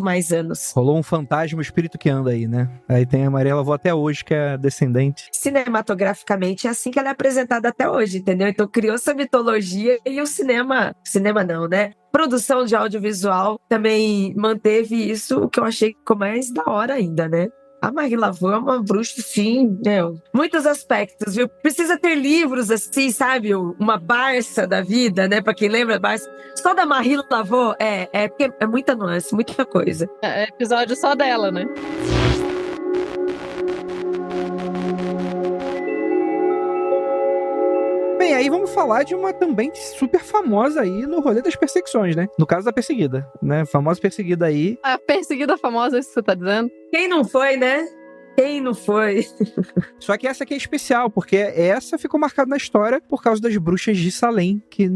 mais anos. Rolou um fantasma, o espírito que anda aí, né? Aí tem a Marie Laveau até hoje, que é descendente. Cinematograficamente é assim que ela é apresentada até hoje, entendeu? Então criou essa mitologia e o cinema não, né? Produção de audiovisual também manteve isso, o que eu achei que ficou mais da hora ainda, né? A Marie Laveau é uma bruxa, sim, muitos aspectos, viu? Precisa ter livros assim, sabe? Uma Barça da vida, né? Pra quem lembra Barça. Só da Marie Laveau porque é muita nuance, muita coisa. É episódio só dela, né? Bem, aí vamos falar de uma também super famosa aí no rolê das perseguições, né? No caso da perseguida, né? Famosa perseguida aí. A perseguida famosa, é isso que você tá dizendo? Quem não foi, né? Quem não foi? Só que essa aqui é especial, porque essa ficou marcada na história por causa das bruxas de Salem, que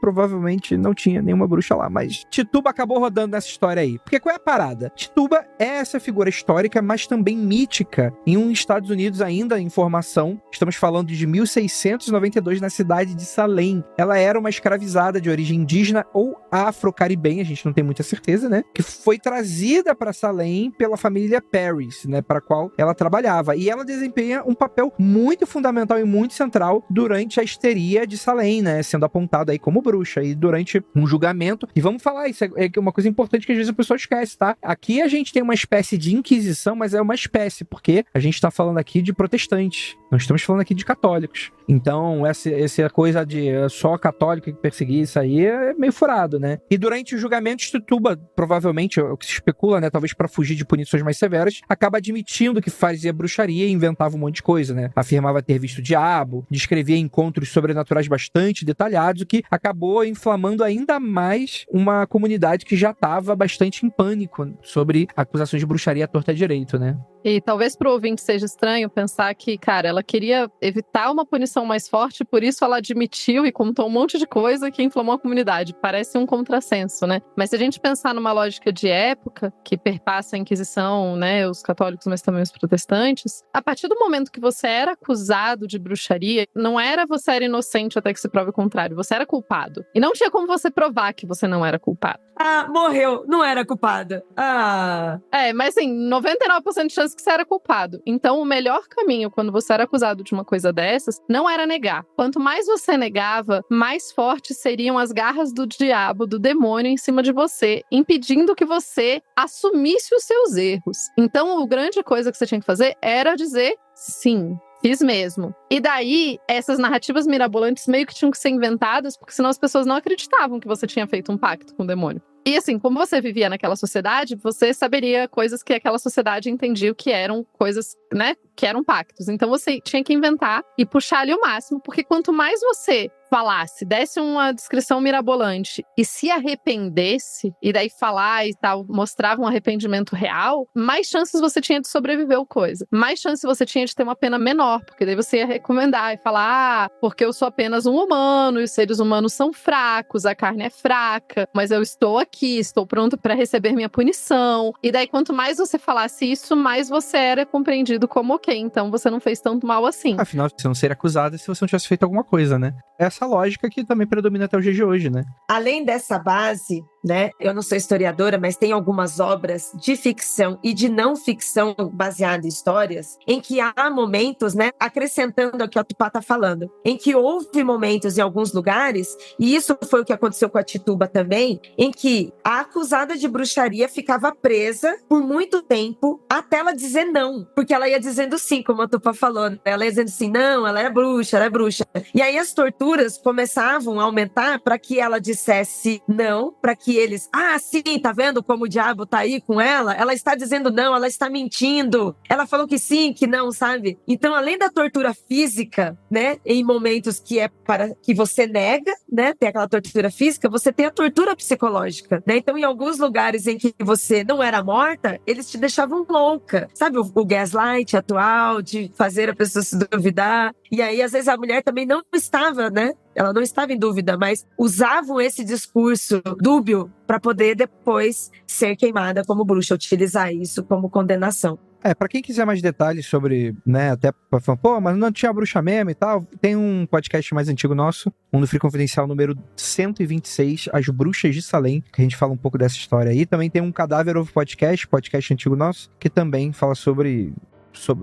provavelmente não tinha nenhuma bruxa lá, mas Tituba acabou rodando nessa história aí. Porque qual é a parada? Tituba é essa figura histórica, mas também mítica em um Estados Unidos ainda em formação. Estamos falando de 1692 na cidade de Salem. Ela era uma escravizada de origem indígena ou afro-caribenha, a gente não tem muita certeza, né? Que foi trazida para Salem pela família Paris, né? Para a qual ela trabalhava. E ela desempenha um papel muito fundamental e muito central durante a histeria de Salem, né? Sendo apontada aí como bruxa e durante um julgamento. E vamos falar, isso é uma coisa importante que às vezes a pessoa esquece, tá? Aqui a gente tem uma espécie de inquisição, mas é uma espécie, porque a gente tá falando aqui de protestantes. Não estamos falando aqui de católicos. Então, essa coisa de só católico que perseguir isso aí é meio furado, né? E durante o julgamento, Tituba, provavelmente, o que se especula, né? Talvez para fugir de punições mais severas, acaba admitindo que fazia bruxaria e inventava um monte de coisa, né? Afirmava ter visto o diabo, descrevia encontros sobrenaturais bastante detalhados, o que acabou inflamando ainda mais uma comunidade que já estava bastante em pânico sobre acusações de bruxaria à torta direito, né? E talvez pro ouvinte seja estranho pensar que, cara, ela queria evitar uma punição mais forte, por isso ela admitiu e contou um monte de coisa que inflamou a comunidade. Parece um contrassenso, né? Mas se a gente pensar numa lógica de época, que perpassa a Inquisição, né, os católicos, mas também os protestantes, a partir do momento que você era acusado de bruxaria, não era você era inocente até que se prove o contrário, você era culpado. E não tinha como você provar que você não era culpado. Morreu, não era culpada. Mas assim, 99% de chance que você era culpado. Então, o melhor caminho quando você era acusado de uma coisa dessas, não era negar. Quanto mais você negava, mais fortes seriam as garras do diabo, do demônio em cima de você, impedindo que você assumisse os seus erros. Então, a grande coisa que você tinha que fazer era dizer sim. Fiz mesmo. E daí, essas narrativas mirabolantes meio que tinham que ser inventadas, porque senão as pessoas não acreditavam que você tinha feito um pacto com o demônio. E assim, como você vivia naquela sociedade, você saberia coisas que aquela sociedade entendia que eram coisas, né, que eram pactos. Então você tinha que inventar e puxar ali o máximo, porque quanto mais você falasse, desse uma descrição mirabolante e se arrependesse, e daí falar e tal, mostrava um arrependimento real, mais chances você tinha de sobreviver o coisa. Mais chances você tinha de ter uma pena menor, porque daí você ia recomendar e falar, porque eu sou apenas um humano, e os seres humanos são fracos, a carne é fraca, mas eu estou aqui, estou pronto para receber minha punição. E daí, quanto mais você falasse isso, mais você era compreendido como ok, então você não fez tanto mal assim. Afinal, você não seria acusado se você não tivesse feito alguma coisa, né? Essa lógica que também predomina até o dia de hoje, né? Além dessa base, né? Eu não sou historiadora, mas tem algumas obras de ficção e de não ficção baseadas em histórias, em que há momentos, né? Acrescentando ao que a Tupá está falando, em que houve momentos em alguns lugares, e isso foi o que aconteceu com a Tituba também, em que a acusada de bruxaria ficava presa por muito tempo até ela dizer não, porque ela ia dizendo sim, como a Tupá falou, né? Ela ia dizendo sim, não, ela é bruxa, ela é bruxa. E aí as torturas começavam a aumentar para que ela dissesse não, para que eles, sim, tá vendo como o diabo tá aí com ela? Ela está dizendo não, ela está mentindo. Ela falou que sim, que não, sabe? Então, além da tortura física, né, em momentos que é para que você nega, né, tem aquela tortura física, você tem a tortura psicológica, né? Então, em alguns lugares em que você não era morta, eles te deixavam louca. Sabe o gaslight atual de fazer a pessoa se duvidar? E aí, às vezes, a mulher também não estava, né? Ela não estava em dúvida, mas usavam esse discurso dúbio para poder depois ser queimada como bruxa, utilizar isso como condenação. Pra quem quiser mais detalhes sobre, né, até pra falar, pô, mas não tinha bruxa mesmo e tal, tem um podcast mais antigo nosso, Mundo Free Confidencial número 126, As Bruxas de Salem, que a gente fala um pouco dessa história aí. Também tem um Cadáver Ovo podcast antigo nosso, que também fala sobre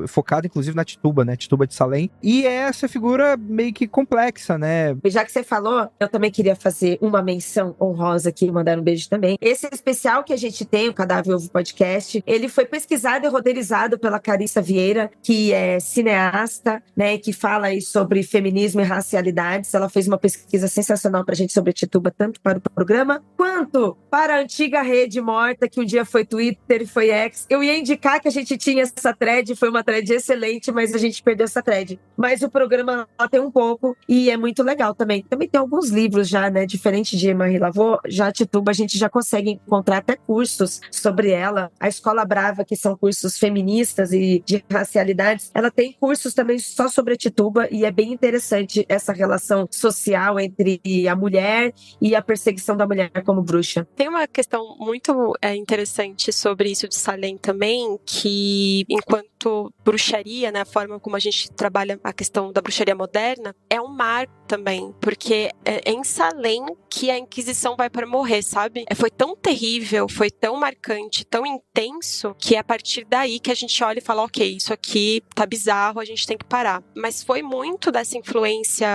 focado inclusive na Tituba, né? Tituba de Salem. E é essa figura meio que complexa, né? E já que você falou, eu também queria fazer uma menção honrosa aqui, mandar um beijo também. Esse especial que a gente tem, o Cadáver Ovo Podcast, ele foi pesquisado e roteirizado pela Carissa Vieira, que é cineasta, né? Que fala aí sobre feminismo e racialidades. Ela fez uma pesquisa sensacional pra gente sobre a Tituba, tanto para o programa, quanto para a antiga rede morta, que um dia foi Twitter e foi X. Eu ia indicar que a gente tinha essa thread, foi uma thread excelente, mas a gente perdeu essa thread. Mas o programa lá tem um pouco e é muito legal também. Também tem alguns livros já, né? Diferente de Marie Laveau, já a Tituba a gente já consegue encontrar até cursos sobre ela. A Escola Brava, que são cursos feministas e de racialidades, ela tem cursos também só sobre a Tituba e é bem interessante essa relação social entre a mulher e a perseguição da mulher como bruxa. Tem uma questão muito interessante sobre isso de Salem também, que enquanto bruxaria, né, a forma como a gente trabalha a questão da bruxaria moderna, é um marco também, porque é em Salem que a Inquisição vai para morrer, sabe? Foi tão terrível, foi tão marcante, tão intenso, que é a partir daí que a gente olha e fala, ok, isso aqui tá bizarro, a gente tem que parar. Mas foi muito dessa influência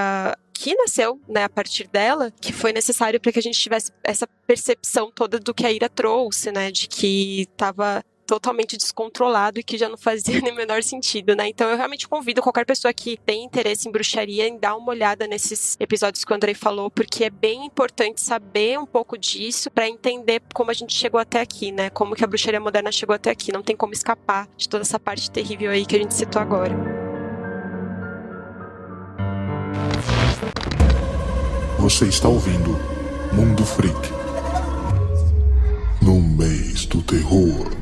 que nasceu, né, a partir dela, que foi necessário para que a gente tivesse essa percepção toda do que a Ira trouxe, né, de que estava totalmente descontrolado e que já não fazia nem o menor sentido, né? Então eu realmente convido qualquer pessoa que tem interesse em bruxaria em dar uma olhada nesses episódios que o Andrei falou, porque é bem importante saber um pouco disso para entender como a gente chegou até aqui, né? Como que a bruxaria moderna chegou até aqui. Não tem como escapar de toda essa parte terrível aí que a gente citou agora. Você está ouvindo Mundo Freak. No mês do terror.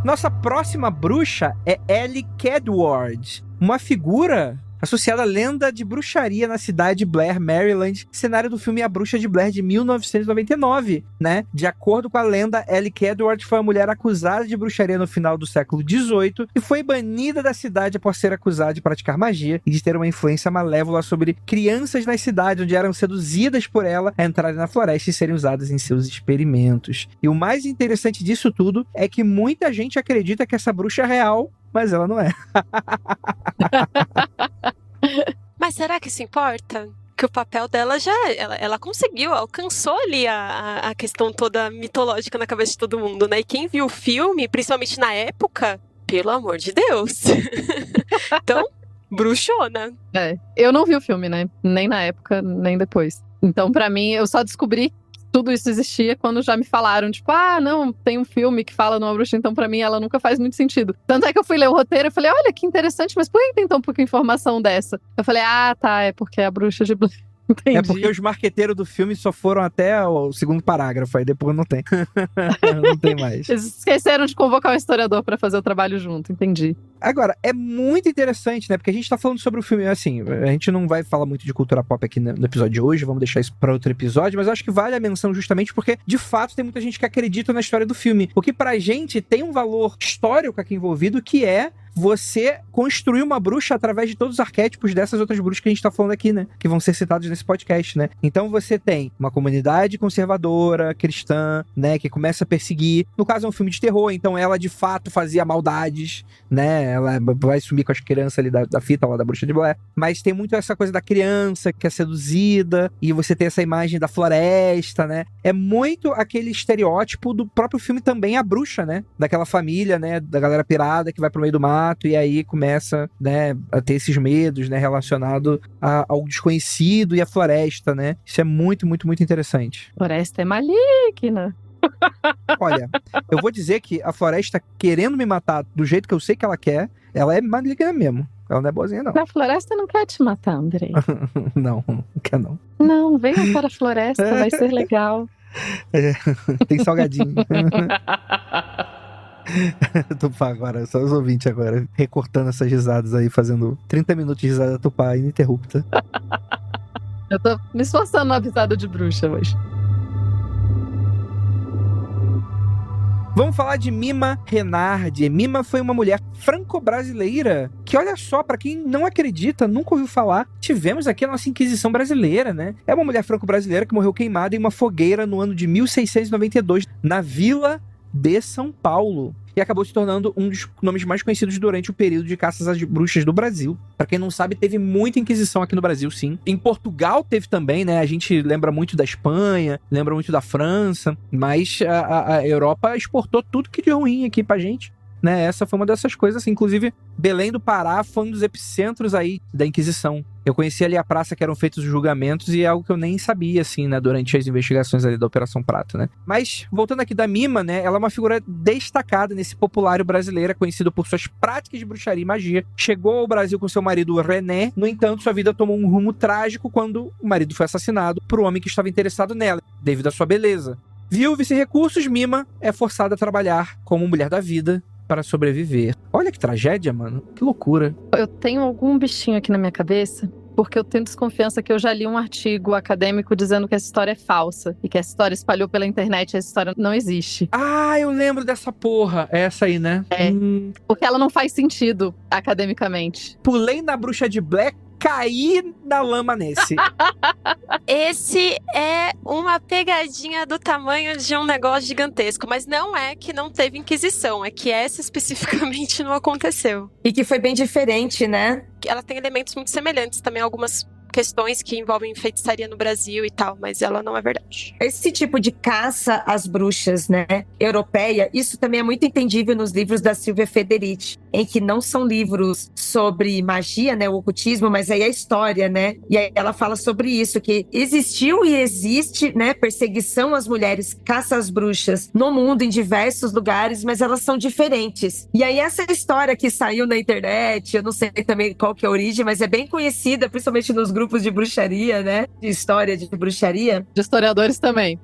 Nossa próxima bruxa é Ellie Kedward, uma figura associada à lenda de bruxaria na cidade de Blair, Maryland, cenário do filme A Bruxa de Blair de 1999, né? De acordo com a lenda, Ellie Kedward foi uma mulher acusada de bruxaria no final do século XVIII e foi banida da cidade após ser acusada de praticar magia e de ter uma influência malévola sobre crianças nas cidades, onde eram seduzidas por ela a entrarem na floresta e serem usadas em seus experimentos. E o mais interessante disso tudo é que muita gente acredita que essa bruxa é real, mas ela não é. Mas será que isso importa? Que o papel dela ela conseguiu, alcançou ali a questão toda mitológica na cabeça de todo mundo, né? E quem viu o filme, principalmente na época, pelo amor de Deus. Então, bruxona. Eu não vi o filme, né? Nem na época, nem depois. Então, pra mim, eu só descobri que tudo isso existia quando já me falaram, tipo, não, tem um filme que fala numa bruxa, então pra mim ela nunca faz muito sentido. Tanto é que eu fui ler o roteiro e falei, olha, que interessante, mas por que tem tão pouca informação dessa? Eu falei, tá, é porque é a Bruxa de Blair. Entendi. É porque os marqueteiros do filme só foram até o segundo parágrafo, aí depois não tem. Não tem mais. Eles esqueceram de convocar um historiador pra fazer o trabalho junto, entendi. Agora, é muito interessante, né? Porque a gente tá falando sobre o filme, assim, a gente não vai falar muito de cultura pop aqui no episódio de hoje, vamos deixar isso pra outro episódio, mas eu acho que vale a menção justamente porque, de fato, tem muita gente que acredita na história do filme. O que pra gente tem um valor histórico aqui envolvido, que é você construir uma bruxa através de todos os arquétipos dessas outras bruxas que a gente tá falando aqui, né? Que vão ser citados nesse podcast, né? Então você tem uma comunidade conservadora, cristã, né? Que começa a perseguir. No caso é um filme de terror, então ela de fato fazia maldades, né? Ela vai sumir com as crianças ali da fita lá da Bruxa de Blair. Mas tem muito essa coisa da criança que é seduzida, e você tem essa imagem da floresta, né? É muito aquele estereótipo do próprio filme também, a bruxa, né? Daquela família, né? Da galera pirada que vai pro meio do mar, e aí começa, né, a ter esses medos, né, relacionado ao desconhecido e à floresta, né? Isso é muito, muito, muito interessante. Floresta é maligna. Olha, eu vou dizer que a floresta querendo me matar do jeito que eu sei que ela quer, ela é maligna mesmo. Ela não é boazinha, não. A floresta não quer te matar, Andrei. Não quer não. Não, venha para a floresta, vai ser legal. Tem salgadinho. Tupá agora, só os ouvintes agora, recortando essas risadas aí, fazendo 30 minutos de risada Tupá ininterrupta. Eu tô me esforçando na risada de bruxa hoje. Vamos falar de Mima Renardi. Mima foi uma mulher franco-brasileira que, olha só, pra quem não acredita, nunca ouviu falar, tivemos aqui a nossa Inquisição brasileira, né? É uma mulher franco-brasileira que morreu queimada em uma fogueira no ano de 1692, na Vila de São Paulo, e acabou se tornando um dos nomes mais conhecidos durante o período de caças às bruxas do Brasil. Pra quem não sabe, teve muita Inquisição aqui no Brasil, sim. Em Portugal teve também, né? A gente lembra muito da Espanha, lembra muito da França, mas a Europa exportou tudo que de ruim aqui pra gente, né? Essa foi uma dessas coisas, assim. Inclusive, Belém do Pará foi um dos epicentros aí da Inquisição. Eu conheci ali a praça que eram feitos os julgamentos e é algo que eu nem sabia, assim, né, durante as investigações ali da Operação Prato, né. Mas, voltando aqui da Mima, né, ela é uma figura destacada nesse populário brasileiro, conhecido por suas práticas de bruxaria e magia. Chegou ao Brasil com seu marido René, no entanto, sua vida tomou um rumo trágico quando o marido foi assassinado por um homem que estava interessado nela, devido à sua beleza. Viúva e sem recursos, Mima é forçada a trabalhar como mulher da vida para sobreviver. Olha que tragédia, mano. Que loucura. Eu tenho algum bichinho aqui na minha cabeça, porque eu tenho desconfiança que eu já li um artigo acadêmico dizendo que essa história é falsa e que essa história espalhou pela internet e essa história não existe. Ah, eu lembro dessa porra. É essa aí, né? Porque ela não faz sentido academicamente. Pulei na Bruxa de Blair, caí na lama nesse. Esse é uma pegadinha do tamanho de um negócio gigantesco, mas não é que não teve Inquisição, é que essa especificamente não aconteceu. E que foi bem diferente, né? Ela tem elementos muito semelhantes também, algumas questões que envolvem feitiçaria no Brasil e tal, mas ela não é verdade. Esse tipo de caça às bruxas, né, europeia, isso também é muito entendível nos livros da Silvia Federici, em que não são livros sobre magia, né, o ocultismo, mas aí a história, né, e aí ela fala sobre isso, que existiu e existe, né, perseguição às mulheres, caça às bruxas no mundo, em diversos lugares, mas elas são diferentes. E aí essa história que saiu na internet, eu não sei também qual que é a origem, mas é bem conhecida, principalmente nos grupos de bruxaria, né? De história de bruxaria. De historiadores também.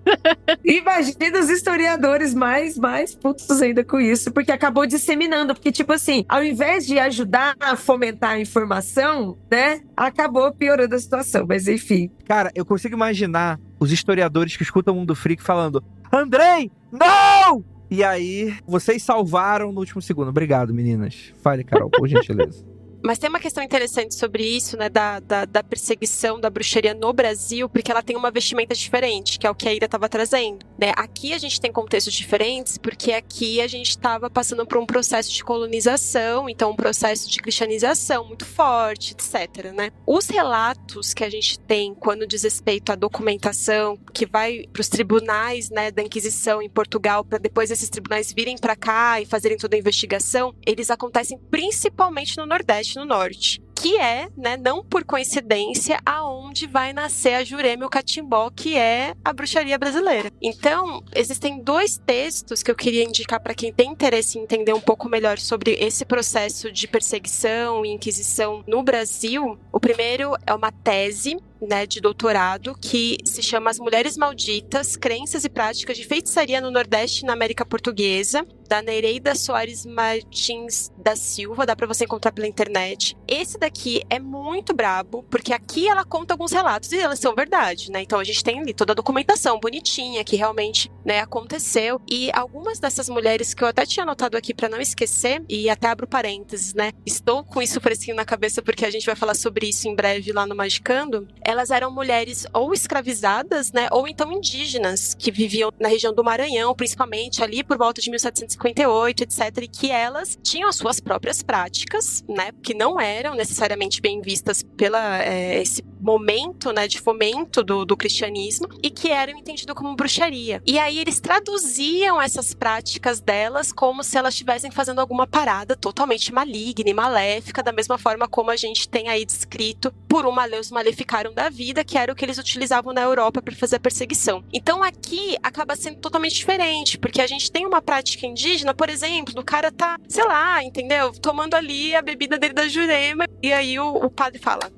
Imagina os historiadores mais putos ainda com isso, porque acabou disseminando. Porque, tipo assim, assim, ao invés de ajudar a fomentar a informação, né, acabou piorando a situação, mas enfim. Cara, eu consigo imaginar os historiadores que escutam o Mundo Freak falando: Andrei, não! E aí, vocês salvaram no último segundo. Obrigado, meninas. Fale, Carol, por gentileza. Mas tem uma questão interessante sobre isso, né, da perseguição da bruxaria no Brasil, porque ela tem uma vestimenta diferente, que é o que a Ira estava trazendo, né? Aqui a gente tem contextos diferentes, porque aqui a gente estava passando por um processo de colonização, então um processo de cristianização muito forte, etc, né? Os relatos que a gente tem quando diz respeito à documentação, que vai para os tribunais, né, da Inquisição em Portugal, para depois esses tribunais virem para cá e fazerem toda a investigação, eles acontecem principalmente no Nordeste, no Norte, que é, né, não por coincidência, aonde vai nascer a Jurema e o Catimbó, que é a bruxaria brasileira. Então, existem 2 textos que eu queria indicar para quem tem interesse em entender um pouco melhor sobre esse processo de perseguição e inquisição no Brasil. O primeiro é uma tese, né, de doutorado, que se chama As Mulheres Malditas, Crenças e Práticas de Feitiçaria no Nordeste e na América Portuguesa, da Nereida Soares Martins da Silva, dá pra você encontrar pela internet. Esse daqui é muito brabo, porque aqui ela conta alguns relatos e elas são verdade, né? Então a gente tem ali toda a documentação bonitinha que realmente, né, aconteceu. E algumas dessas mulheres que eu até tinha anotado aqui pra não esquecer, e até abro parênteses, né? Estou com isso fresquinho na cabeça porque a gente vai falar sobre isso em breve lá no Magicando. Elas eram mulheres ou escravizadas, né, ou então indígenas, que viviam na região do Maranhão, principalmente ali por volta de 1758, etc., e que elas tinham as suas próprias práticas, né, que não eram necessariamente bem vistas pela esse momento, né, de fomento do cristianismo, e que eram entendidas como bruxaria. E aí eles traduziam essas práticas delas como se elas estivessem fazendo alguma parada totalmente maligna e maléfica, da mesma forma como a gente tem aí descrito por um maleus maleficaram da vida, que era o que eles utilizavam na Europa para fazer a perseguição. Então aqui acaba sendo totalmente diferente, porque a gente tem uma prática indígena, por exemplo, do cara tá, sei lá, entendeu? Tomando ali a bebida dele da Jurema, e aí o padre fala: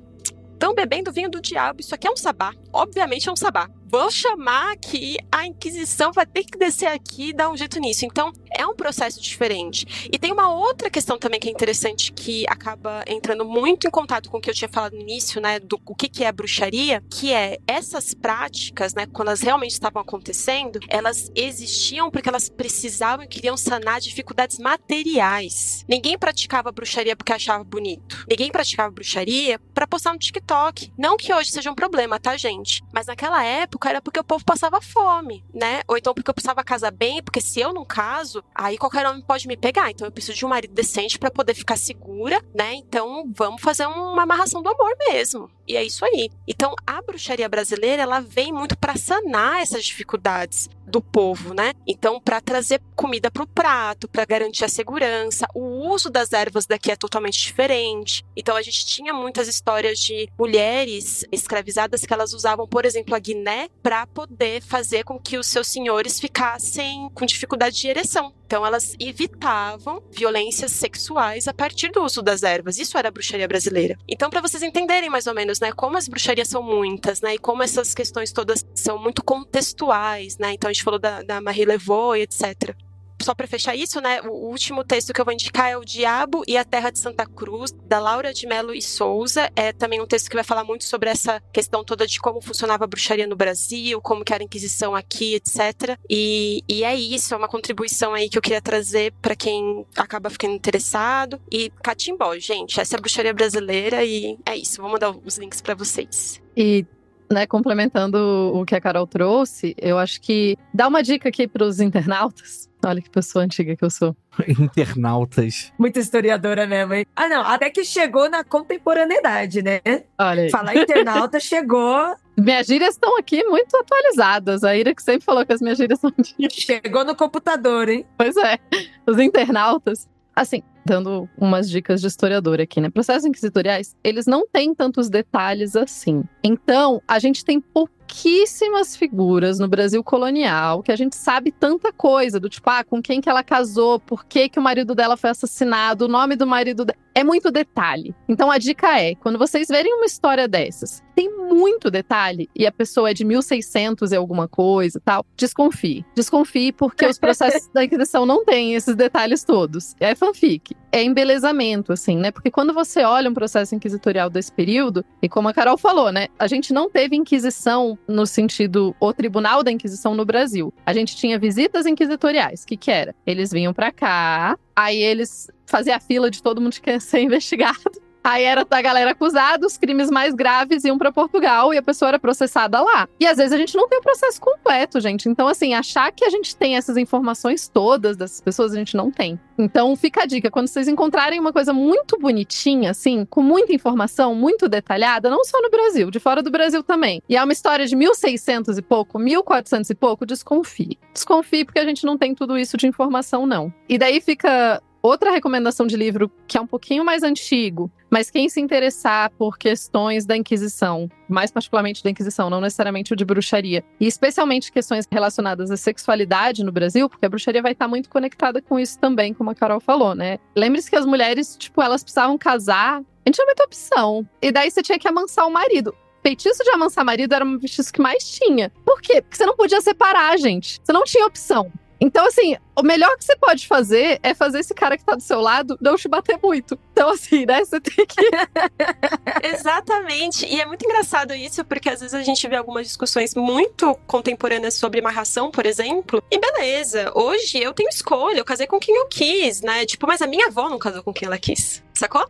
estão bebendo vinho do diabo, isso aqui é um sabá. Obviamente é um sabá. Vou chamar aqui, a Inquisição vai ter que descer aqui e dar um jeito nisso. Então, é um processo diferente. E tem uma outra questão também que é interessante, que acaba entrando muito em contato com o que eu tinha falado no início, né, do o que é a bruxaria, que é essas práticas, né, quando elas realmente estavam acontecendo, elas existiam porque elas precisavam e queriam sanar dificuldades materiais. Ninguém praticava bruxaria porque achava bonito. Ninguém praticava bruxaria para postar no TikTok. Não que hoje seja um problema, tá, gente? Mas naquela época era porque o povo passava fome, né? Ou então porque eu precisava casar bem, porque se eu não caso, aí qualquer homem pode me pegar. Então eu preciso de um marido decente pra poder ficar segura, né? Então vamos fazer uma amarração do amor mesmo. E é isso aí. Então a bruxaria brasileira, ela vem muito pra sanar essas dificuldades do povo, né? Então, para trazer comida pro prato, para garantir a segurança, o uso das ervas daqui é totalmente diferente. Então, a gente tinha muitas histórias de mulheres escravizadas que elas usavam, por exemplo, a guiné para poder fazer com que os seus senhores ficassem com dificuldade de ereção. Então, elas evitavam violências sexuais a partir do uso das ervas. Isso era a bruxaria brasileira. Então, para vocês entenderem mais ou menos, né, como as bruxarias são muitas, né, e como essas questões todas são muito contextuais, né? Então, a gente falou da Marie Laveau e etc. Só para fechar isso, né, o último texto que eu vou indicar é O Diabo e a Terra de Santa Cruz, da Laura de Mello e Souza. É também um texto que vai falar muito sobre essa questão toda de como funcionava a bruxaria no Brasil, como que era a Inquisição aqui, etc. E é isso, é uma contribuição aí que eu queria trazer para quem acaba ficando interessado. E Catimbó, gente, essa é a bruxaria brasileira e é isso, vou mandar os links para vocês. E, né, complementando o que a Carol trouxe, eu acho que dá uma dica aqui para os internautas. Olha que pessoa antiga que eu sou. Internautas. Muita historiadora, né, mãe? Ah, não, até que chegou na contemporaneidade, né? Olha aí. Falar internauta chegou... Minhas gírias estão aqui muito atualizadas. A Ira que sempre falou que as minhas gírias são antigas. Chegou no computador, hein? Pois é. Os internautas... Assim, dando umas dicas de historiador aqui, né? Processos inquisitoriais, eles não têm tantos detalhes assim. Então, a gente tem pouquíssimas figuras no Brasil colonial que a gente sabe tanta coisa, do tipo, com quem que ela casou, por que que o marido dela foi assassinado, o nome do marido dela. É muito detalhe. Então, a dica é, quando vocês verem uma história dessas, tem muito detalhe, e a pessoa é de 1600 e alguma coisa e tal, desconfie. Desconfie porque os processos da Inquisição não têm esses detalhes todos. É fanfic. Tchaikovsky, é embelezamento, assim, né? Porque quando você olha um processo inquisitorial desse período, e como a Carol falou, né? A gente não teve inquisição no sentido, o tribunal da Inquisição no Brasil. A gente tinha visitas inquisitoriais. O que era? Eles vinham pra cá, aí eles faziam a fila de todo mundo que quer ser investigado. Aí era da galera acusada, os crimes mais graves iam pra Portugal e a pessoa era processada lá. E às vezes a gente não tem o processo completo, gente. Então, assim, achar que a gente tem essas informações todas dessas pessoas, a gente não tem. Então, fica a dica. Quando vocês encontrarem uma coisa muito bonitinha, assim, com muita informação, muito detalhada, não só no Brasil, de fora do Brasil também. E é uma história de 1600 e pouco, 1400 e pouco, desconfie. Desconfie porque a gente não tem tudo isso de informação, não. E daí fica outra recomendação de livro que é um pouquinho mais antigo, mas quem se interessar por questões da Inquisição, mais particularmente da Inquisição, não necessariamente o de bruxaria, e especialmente questões relacionadas à sexualidade no Brasil, porque a bruxaria vai estar muito conectada com isso também, como a Carol falou, né? Lembre-se que as mulheres, elas precisavam casar, a gente tinha muita opção. E daí você tinha que amansar o marido. Feitiço de amansar marido era um feitiço que mais tinha. Por quê? Porque você não podia separar, gente. Você não tinha opção. Então, assim, o melhor que você pode fazer é fazer esse cara que tá do seu lado não te bater muito. Então, assim, né, você tem que... Exatamente. E é muito engraçado isso, porque às vezes a gente vê algumas discussões muito contemporâneas sobre amarração, por exemplo. E beleza, hoje eu tenho escolha, eu casei com quem eu quis, né? Mas a minha avó não casou com quem ela quis. Sacou?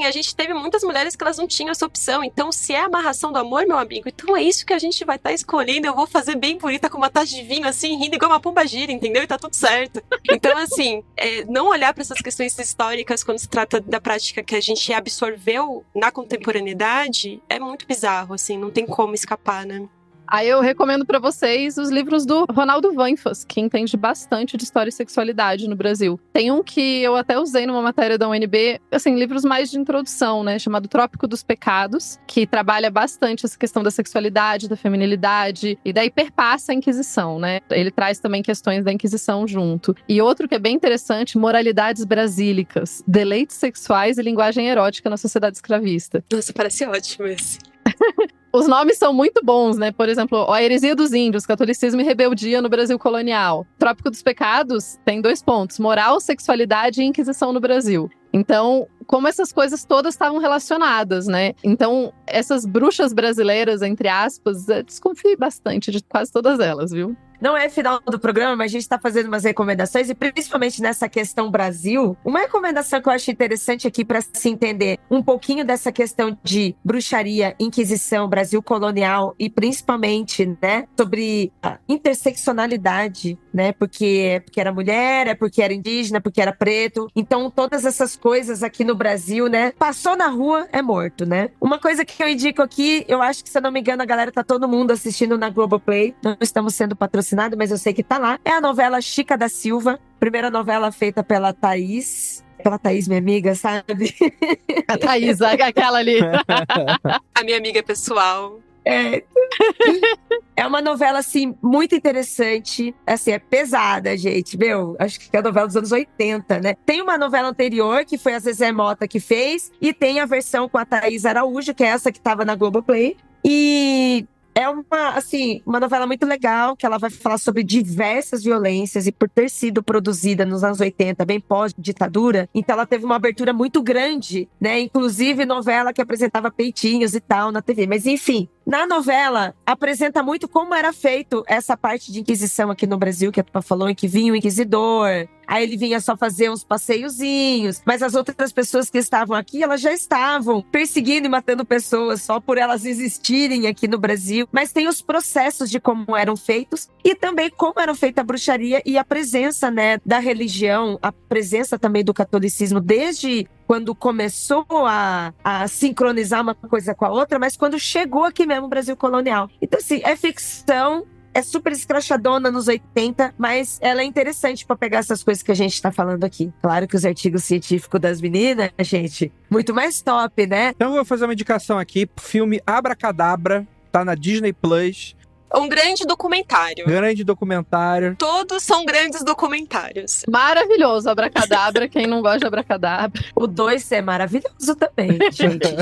A gente teve muitas mulheres que elas não tinham essa opção. Então, se é amarração do amor, meu amigo, então é isso que a gente vai estar escolhendo. Eu vou fazer bem bonita com uma taça de vinho, assim, rindo igual uma pomba gira, entendeu? E tá tudo certo. Então, assim, não olhar para essas questões históricas quando se trata da prática que a gente absorveu na contemporaneidade é muito bizarro, assim, não tem como escapar, né? Aí eu recomendo pra vocês os livros do Ronaldo Vanfas, que entende bastante de história e sexualidade no Brasil. Tem um que eu até usei numa matéria da UNB, assim, livros mais de introdução, né, chamado Trópico dos Pecados, que trabalha bastante essa questão da sexualidade, da feminilidade, e daí perpassa a Inquisição, né? Ele traz também questões da Inquisição junto. E outro que é bem interessante, Moralidades Brasílicas, Deleites Sexuais e Linguagem Erótica na Sociedade Escravista. Nossa, parece ótimo esse. Os nomes são muito bons, né? Por exemplo, A Heresia dos Índios, Catolicismo e Rebeldia no Brasil Colonial. Trópico dos Pecados tem 2 pontos: moral, sexualidade e Inquisição no Brasil. Então, como essas coisas todas estavam relacionadas, né? Então, essas bruxas brasileiras, entre aspas, desconfie bastante de quase todas elas, viu? Não é final do programa, mas a gente está fazendo umas recomendações, e principalmente nessa questão Brasil, uma recomendação que eu acho interessante aqui para se entender um pouquinho dessa questão de bruxaria, Inquisição, Brasil colonial, e principalmente, né, sobre a interseccionalidade, né, porque era mulher, porque era indígena, porque era preto. Então, todas essas coisas aqui no Brasil, né, passou na rua, é morto, né? Uma coisa que eu indico aqui, eu acho que, se eu não me engano, a galera tá todo mundo assistindo na Globoplay, não estamos sendo patrocinados, mas eu sei que tá lá. É a novela Chica da Silva, primeira novela feita pela Thaís. Pela Thaís, minha amiga, sabe? A Thaís, aquela ali. A minha amiga pessoal. É uma novela, assim, muito interessante. Assim, é pesada, gente, meu. Acho que é a novela dos anos 80, né? Tem uma novela anterior, que foi a Zezé Mota que fez, e tem a versão com a Thaís Araújo, que é essa que tava na Globoplay. E é uma novela muito legal, que ela vai falar sobre diversas violências, e por ter sido produzida nos anos 80, bem pós-ditadura, então ela teve uma abertura muito grande, né? Inclusive novela que apresentava peitinhos e tal na TV. Mas enfim, na novela apresenta muito como era feito essa parte de Inquisição aqui no Brasil, que a Tupa falou, em que vinha o Inquisidor, aí ele vinha só fazer uns passeiozinhos, mas as outras pessoas que estavam aqui, elas já estavam perseguindo e matando pessoas só por elas existirem aqui no Brasil. Mas tem os processos de como eram feitos, e também como era feita a bruxaria e a presença, né, da religião, a presença também do catolicismo, desde quando começou a sincronizar uma coisa com a outra, mas quando chegou aqui mesmo no Brasil colonial. Então, assim, é ficção, é super escrachadona nos 80, mas ela é interessante para pegar essas coisas que a gente tá falando aqui. Claro que os artigos científicos das meninas, gente, muito mais top, né? Então eu vou fazer uma indicação aqui pro filme Abracadabra, tá na Disney Plus. Um grande documentário. Grande documentário. Todos são grandes documentários. Maravilhoso, Abracadabra. Quem não gosta de Abracadabra? O 2 é maravilhoso também, gente.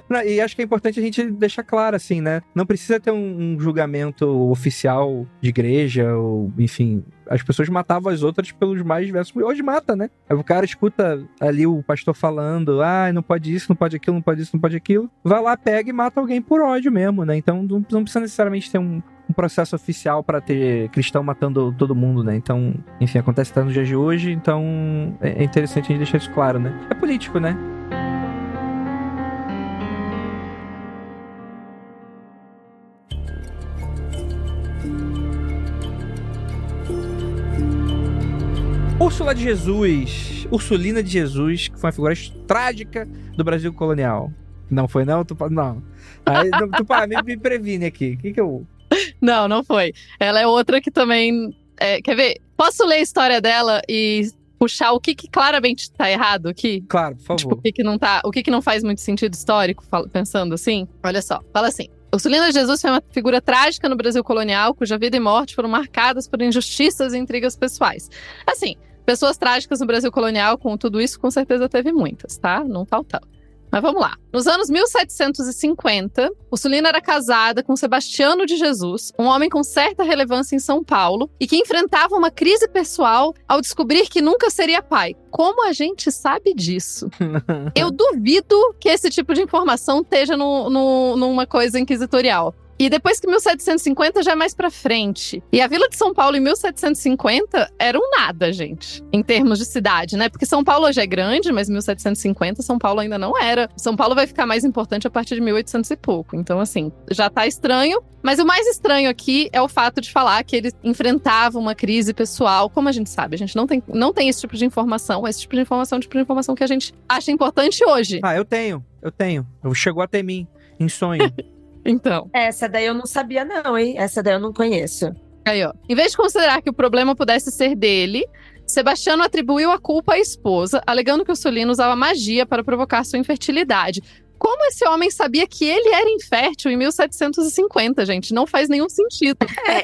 Não, e acho que é importante a gente deixar claro, assim, né? Não precisa ter um julgamento oficial de igreja, ou, enfim, as pessoas matavam as outras pelos mais diversos. Hoje mata, né? Aí o cara escuta ali o pastor falando, não pode isso, não pode aquilo, não pode isso, não pode aquilo. Vai lá, pega e mata alguém por ódio mesmo, né? Então não precisa necessariamente ter um processo oficial pra ter cristão matando todo mundo, né? Então, enfim, acontece nos dias de hoje, então é interessante a gente deixar isso claro, né? É político, né? Úrsula de Jesus, Ursulina de Jesus, que foi uma figura trágica do Brasil colonial. Não foi, não? Não. Aí, me previne aqui. O que eu... Não foi. Ela é outra que também... quer ver? Posso ler a história dela e puxar o que claramente tá errado aqui? Claro, por favor. Tipo, o que não faz muito sentido histórico, pensando assim? Olha só, fala assim. Ursulina de Jesus foi uma figura trágica no Brasil colonial, cuja vida e morte foram marcadas por injustiças e intrigas pessoais. Assim, pessoas trágicas no Brasil colonial, com tudo isso, com certeza teve muitas, tá? Não faltava. Mas vamos lá. Nos anos 1750, Ursulina era casada com Sebastiano de Jesus, um homem com certa relevância em São Paulo e que enfrentava uma crise pessoal ao descobrir que nunca seria pai. Como a gente sabe disso? Eu duvido que esse tipo de informação esteja numa coisa inquisitorial. E depois que 1750 já é mais pra frente. E a Vila de São Paulo em 1750 era um nada, gente. Em termos de cidade, né? Porque São Paulo hoje é grande, mas em 1750 São Paulo ainda não era. São Paulo vai ficar mais importante a partir de 1800 e pouco. Então, assim, já tá estranho. Mas o mais estranho aqui é o fato de falar que ele enfrentava uma crise pessoal. Como a gente sabe, a gente não tem esse tipo de informação. Esse tipo de informação é o tipo de informação que a gente acha importante hoje. Eu tenho. Chegou até mim, em sonho. Então. Essa daí eu não sabia não, hein? Essa daí eu não conheço. Aí, ó. Em vez de considerar que o problema pudesse ser dele, Sebastiano atribuiu a culpa à esposa, alegando que Ursulina usava magia para provocar sua infertilidade. Como esse homem sabia que ele era infértil em 1750, gente? Não faz nenhum sentido.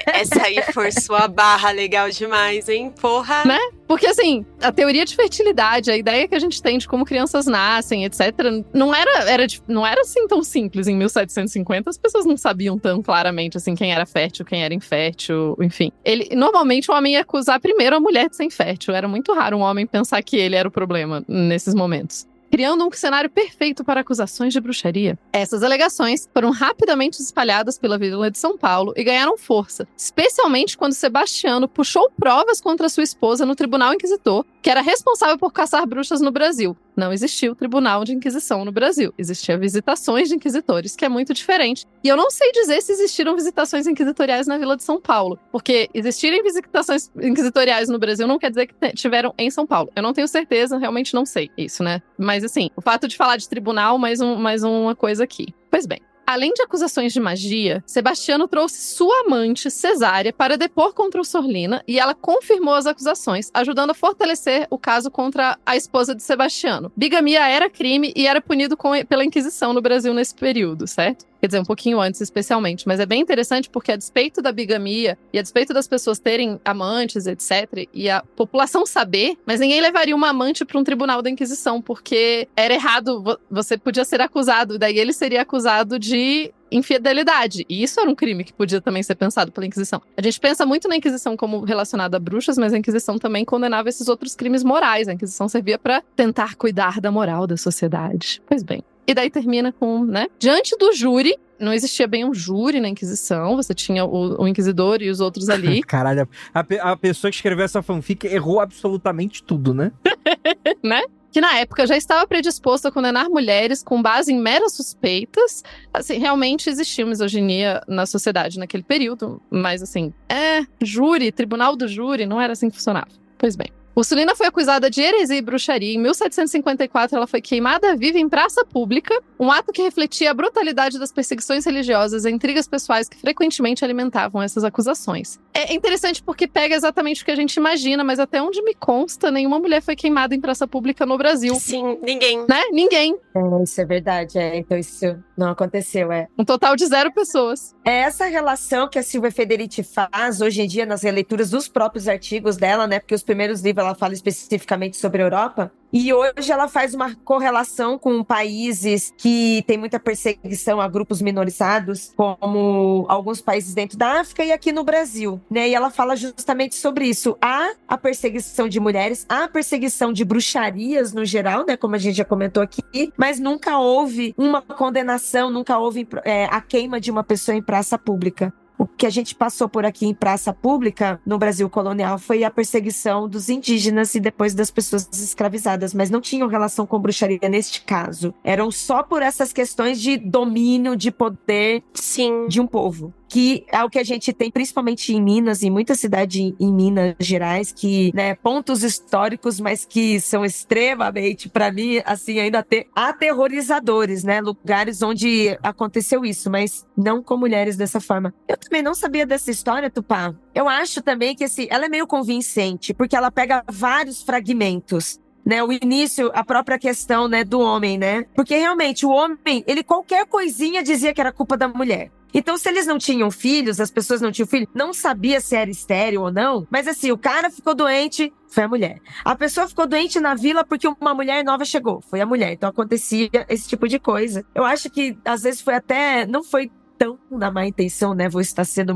Essa aí forçou a barra legal demais, hein? Porra! Né? Porque, assim, a teoria de fertilidade, a ideia que a gente tem de como crianças nascem, etc., não era assim tão simples. Em 1750, as pessoas não sabiam tão claramente, assim, quem era fértil, quem era infértil, enfim. Normalmente, o homem ia acusar primeiro a mulher de ser infértil. Era muito raro um homem pensar que ele era o problema nesses momentos, criando um cenário perfeito para acusações de bruxaria. Essas alegações foram rapidamente espalhadas pela Vila de São Paulo e ganharam força, especialmente quando Sebastiano puxou provas contra sua esposa no Tribunal Inquisitor, que era responsável por caçar bruxas no Brasil. Não existia o Tribunal de Inquisição no Brasil. Existiam visitações de inquisitores, que é muito diferente. E eu não sei dizer se existiram visitações inquisitoriais na Vila de São Paulo, porque existirem visitações inquisitoriais no Brasil não quer dizer que tiveram em São Paulo. Eu não tenho certeza, realmente não sei isso, né? Mas assim, o fato de falar de tribunal, mais uma coisa aqui. Pois bem. Além de acusações de magia, Sebastiano trouxe sua amante, Cesária, para depor contra Ursulina e ela confirmou as acusações, ajudando a fortalecer o caso contra a esposa de Sebastiano. Bigamia era crime e era punido pela Inquisição no Brasil nesse período, certo? Quer dizer, um pouquinho antes, especialmente. Mas é bem interessante porque, a despeito da bigamia e a despeito das pessoas terem amantes, etc., e a população saber, mas ninguém levaria uma amante para um tribunal da Inquisição, porque era errado, você podia ser acusado, daí ele seria acusado de infidelidade. E isso era um crime que podia também ser pensado pela Inquisição. A gente pensa muito na Inquisição como relacionada a bruxas, mas a Inquisição também condenava esses outros crimes morais. A Inquisição servia para tentar cuidar da moral da sociedade. Pois bem. E daí termina com, né? Diante do júri, não existia bem um júri na Inquisição, você tinha o Inquisidor e os outros ali. Caralho, a pessoa que escreveu essa fanfic errou absolutamente tudo, né? Né? Que na época já estava predisposto a condenar mulheres com base em meras suspeitas. Assim, realmente existia misoginia na sociedade naquele período, mas assim, júri, tribunal do júri, não era assim que funcionava. Pois bem. Ursulina foi acusada de heresia e bruxaria. Em 1754, ela foi queimada viva em praça pública, um ato que refletia a brutalidade das perseguições religiosas e intrigas pessoais que frequentemente alimentavam essas acusações. É interessante porque pega exatamente o que a gente imagina, mas até onde me consta, nenhuma mulher foi queimada em praça pública no Brasil. Sim, ninguém. Né? Ninguém. Isso é verdade, então isso não aconteceu, Um total de 0 pessoas. É essa relação que a Silvia Federici faz hoje em dia nas releituras dos próprios artigos dela, né? Porque os primeiros livros ela fala especificamente sobre a Europa. E hoje ela faz uma correlação com países que têm muita perseguição a grupos minorizados, como alguns países dentro da África e aqui no Brasil, né? E ela fala justamente sobre isso. Há a perseguição de mulheres, há a perseguição de bruxarias no geral, né? Como a gente já comentou aqui, mas nunca houve uma condenação, nunca houve a queima de uma pessoa em praça pública. O que a gente passou por aqui em praça pública, no Brasil colonial, foi a perseguição dos indígenas e depois das pessoas escravizadas, mas não tinham relação com bruxaria neste caso. Eram só por essas questões de domínio, de poder, Sim. de um povo. Que é o que a gente tem, principalmente em Minas, em muita cidade em Minas Gerais, que, né, pontos históricos, mas que são extremamente, para mim, assim, ainda aterrorizadores, né? Lugares onde aconteceu isso, mas não com mulheres dessa forma. Eu também não sabia dessa história, Tupá. Eu acho também que ela é meio convincente, porque ela pega vários fragmentos. Né, o início, a própria questão, né, do homem, né? Porque realmente o homem, ele qualquer coisinha dizia que era culpa da mulher. Então, se eles não tinham filhos, as pessoas não tinham filho, não sabia se era estéril ou não, mas assim, o cara ficou doente, foi a mulher. A pessoa ficou doente na vila porque uma mulher nova chegou, foi a mulher. Então acontecia esse tipo de coisa. Eu acho que às vezes não foi tão na má intenção, né? Vou estar sendo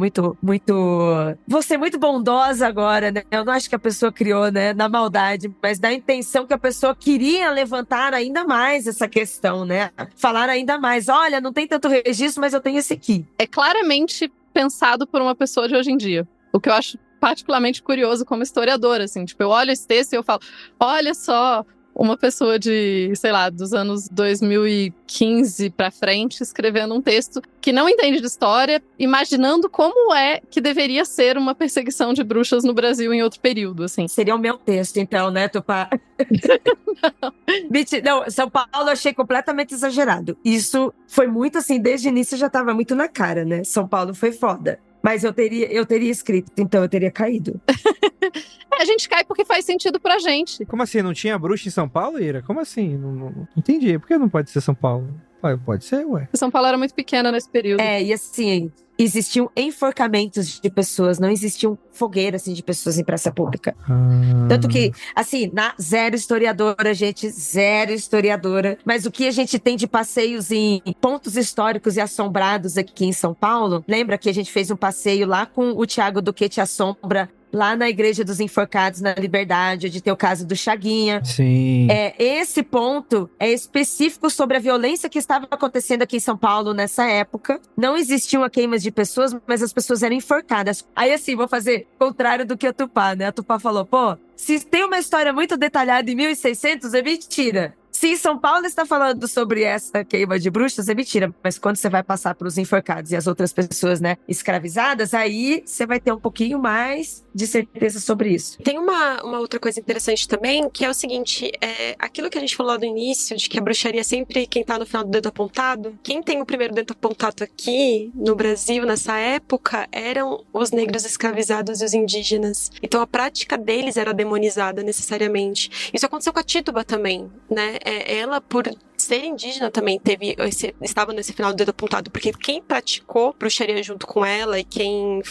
vou ser muito bondosa agora, né? Eu não acho que a pessoa criou, né, na maldade, mas na intenção que a pessoa queria levantar ainda mais essa questão, né? Falar ainda mais, olha, não tem tanto registro, mas eu tenho esse aqui. É claramente pensado por uma pessoa de hoje em dia. O que eu acho particularmente curioso como historiadora, assim. Tipo, eu olho esse texto e eu falo, olha só, uma pessoa de, sei lá, dos anos 2015 pra frente, escrevendo um texto que não entende de história, imaginando como é que deveria ser uma perseguição de bruxas no Brasil em outro período, assim. Seria o meu texto, então, né, Tupá? Não, São Paulo eu achei completamente exagerado. Isso foi muito assim, desde o início já tava muito na cara, né? São Paulo foi foda. Mas eu teria escrito, então eu teria caído. A gente cai porque faz sentido pra gente. Como assim? Não tinha bruxa em São Paulo, Ira? Como assim? Não entendi. Por que não pode ser São Paulo? Pode ser, ué. São Paulo era muito pequena nesse período. E assim, existiam enforcamentos de pessoas, não existiam fogueiras assim, de pessoas em praça pública. Tanto que, assim, zero historiadora, gente, zero historiadora. Mas o que a gente tem de passeios em pontos históricos e assombrados aqui em São Paulo, lembra que a gente fez um passeio lá com o Thiago Duquete Assombra, lá na Igreja dos Enforcados, na Liberdade, onde tem o caso do Chaguinha. Sim. Esse ponto é específico sobre a violência que estava acontecendo aqui em São Paulo nessa época. Não existiam queimas de pessoas, mas as pessoas eram enforcadas. Aí assim, vou fazer o contrário do que a Tupá, né? A Tupá falou, pô, se tem uma história muito detalhada em 1600, é mentira. Se São Paulo está falando sobre essa queima de bruxas, é mentira. Mas quando você vai passar para os enforcados e as outras pessoas, né, escravizadas, aí você vai ter um pouquinho mais de certeza sobre isso. Tem uma outra coisa interessante também, que é o seguinte, aquilo que a gente falou lá no início, de que a bruxaria é sempre quem tá no final do dedo apontado. Quem tem o primeiro dedo apontado aqui, no Brasil, nessa época, eram os negros escravizados e os indígenas. Então a prática deles era demonizada necessariamente. Isso aconteceu com a Títuba também, né? Ela, por ser indígena, também estava nesse final do dedo apontado, porque quem praticou bruxaria junto com ela e quem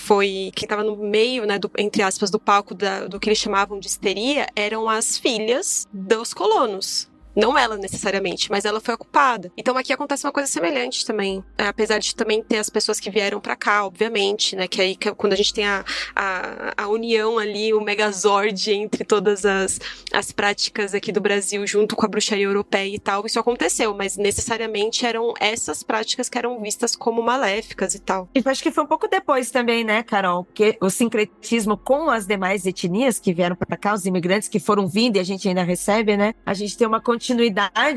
estava no meio, né, entre aspas, do palco do que eles chamavam de histeria, eram as filhas dos colonos. Não ela necessariamente, mas ela foi ocupada. Então aqui acontece uma coisa semelhante também. Apesar de também ter as pessoas que vieram pra cá, obviamente, né? Que aí quando a gente tem a união ali, o megazord entre todas as práticas aqui do Brasil, junto com a bruxaria europeia e tal, isso aconteceu. Mas necessariamente eram essas práticas que eram vistas como maléficas e tal. E acho que foi um pouco depois também, né, Carol? Porque o sincretismo com as demais etnias que vieram pra cá, os imigrantes que foram vindo e a gente ainda recebe, né? A gente tem uma continuidade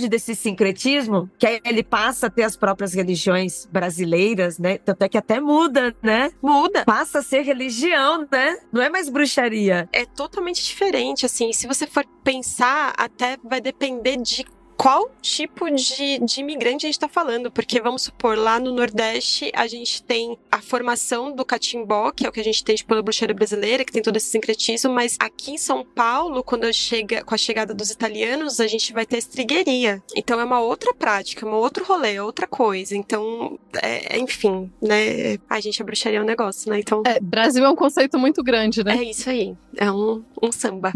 desse sincretismo, que aí ele passa a ter as próprias religiões brasileiras, né? Tanto é que até muda, né? Muda. Passa a ser religião, né? Não é mais bruxaria. É totalmente diferente, assim. Se você for pensar, até vai depender de qual tipo de imigrante a gente está falando, porque vamos supor, lá no Nordeste a gente tem a formação do catimbó, que é o que a gente tem tipo, pela bruxaria brasileira, que tem todo esse sincretismo, mas aqui em São Paulo, com a chegada dos italianos, a gente vai ter a estrigueria. Então é uma outra prática, um outro rolê, outra coisa. Então, enfim, né? A gente, a bruxaria é um negócio, né? Então... Brasil é um conceito muito grande, né? É isso aí, é um samba.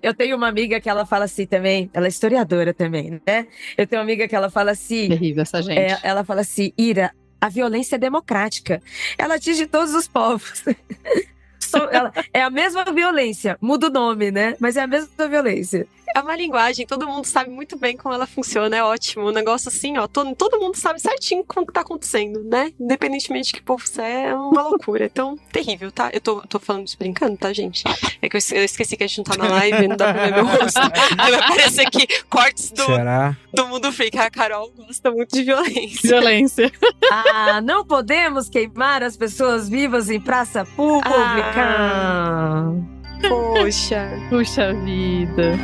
Eu tenho uma amiga que ela fala assim também, ela é historiadora também, né? Eu tenho uma amiga que ela fala assim... Terrível essa gente. Ela fala assim, Ira, a violência é democrática. Ela atinge todos os povos. É a mesma violência, muda o nome, né? Mas é a mesma violência. É uma linguagem, todo mundo sabe muito bem como ela funciona, é ótimo. Um negócio assim, ó, todo mundo sabe certinho como que tá acontecendo, né? Independentemente de que povo você é uma loucura. Então, terrível, tá? Eu tô falando isso brincando, tá, gente? É que eu esqueci que a gente não tá na live, não dá pra ver meu rosto. Aí vai aparecer aqui cortes do Mundo Freak. A Carol gosta muito de violência. Violência. Não podemos queimar as pessoas vivas em praça pública. Poxa. Puxa vida.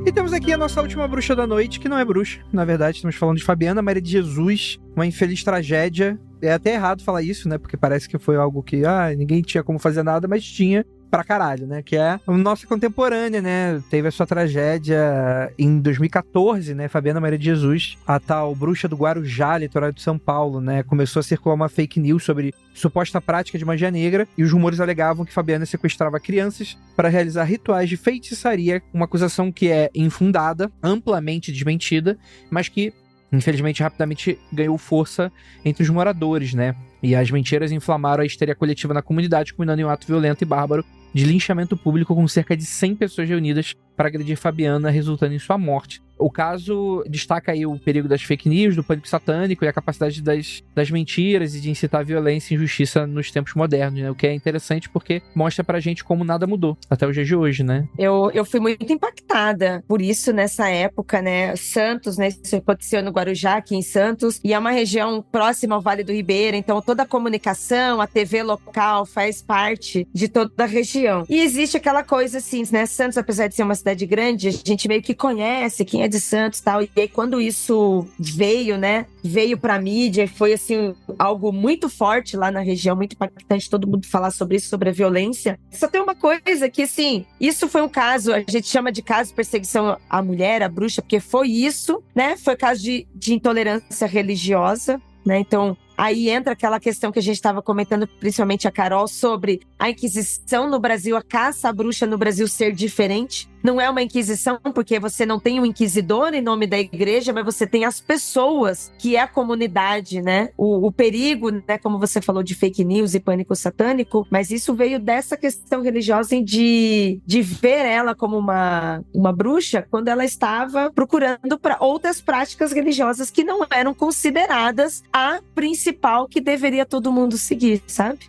E temos aqui a nossa última bruxa da noite, que não é bruxa, na verdade, estamos falando de Fabiana Maria de Jesus, uma infeliz tragédia. É até errado falar isso, né, porque parece que foi algo que, ninguém tinha como fazer nada, mas tinha pra caralho, né, que é a nossa contemporânea, né, teve a sua tragédia em 2014, né, Fabiana Maria de Jesus, a tal bruxa do Guarujá, litoral de São Paulo, né, começou a circular uma fake news sobre suposta prática de magia negra, e os rumores alegavam que Fabiana sequestrava crianças para realizar rituais de feitiçaria, uma acusação que é infundada, amplamente desmentida, mas que infelizmente, rapidamente ganhou força entre os moradores, né? E as mentiras inflamaram a histeria coletiva na comunidade, culminando em um ato violento e bárbaro de linchamento público com cerca de 100 pessoas reunidas para agredir Fabiana, resultando em sua morte. O caso destaca aí o perigo das fake news, do pânico satânico e a capacidade das mentiras e de incitar violência e injustiça nos tempos modernos, né? O que é interessante porque mostra pra gente como nada mudou até os dias de hoje, né? Eu fui muito impactada por isso nessa época, né? Santos, né? Isso aconteceu no Guarujá, aqui em Santos, e é uma região próxima ao Vale do Ribeira, então toda a comunicação, a TV local faz parte de toda a região. E existe aquela coisa assim, né? Santos, apesar de ser uma cidade grande, a gente meio que conhece quem é de Santos e tal, e aí quando isso veio, né, veio pra mídia, foi assim, algo muito forte lá na região, muito impactante, todo mundo falar sobre isso, sobre a violência. Só tem uma coisa que, assim, isso foi um caso, a gente chama de caso de perseguição à mulher, à bruxa, porque foi isso, né, foi caso de intolerância religiosa, né, então... Aí entra aquela questão que a gente estava comentando, principalmente a Carol, sobre a Inquisição no Brasil, a caça à bruxa no Brasil ser diferente. Não é uma Inquisição porque você não tem um inquisidor em nome da igreja, mas você tem as pessoas, que é a comunidade, né? O perigo, né? Como você falou de fake news e pânico satânico, mas isso veio dessa questão religiosa de ver ela como uma bruxa quando ela estava procurando para outras práticas religiosas que não eram consideradas a principal que deveria todo mundo seguir, sabe?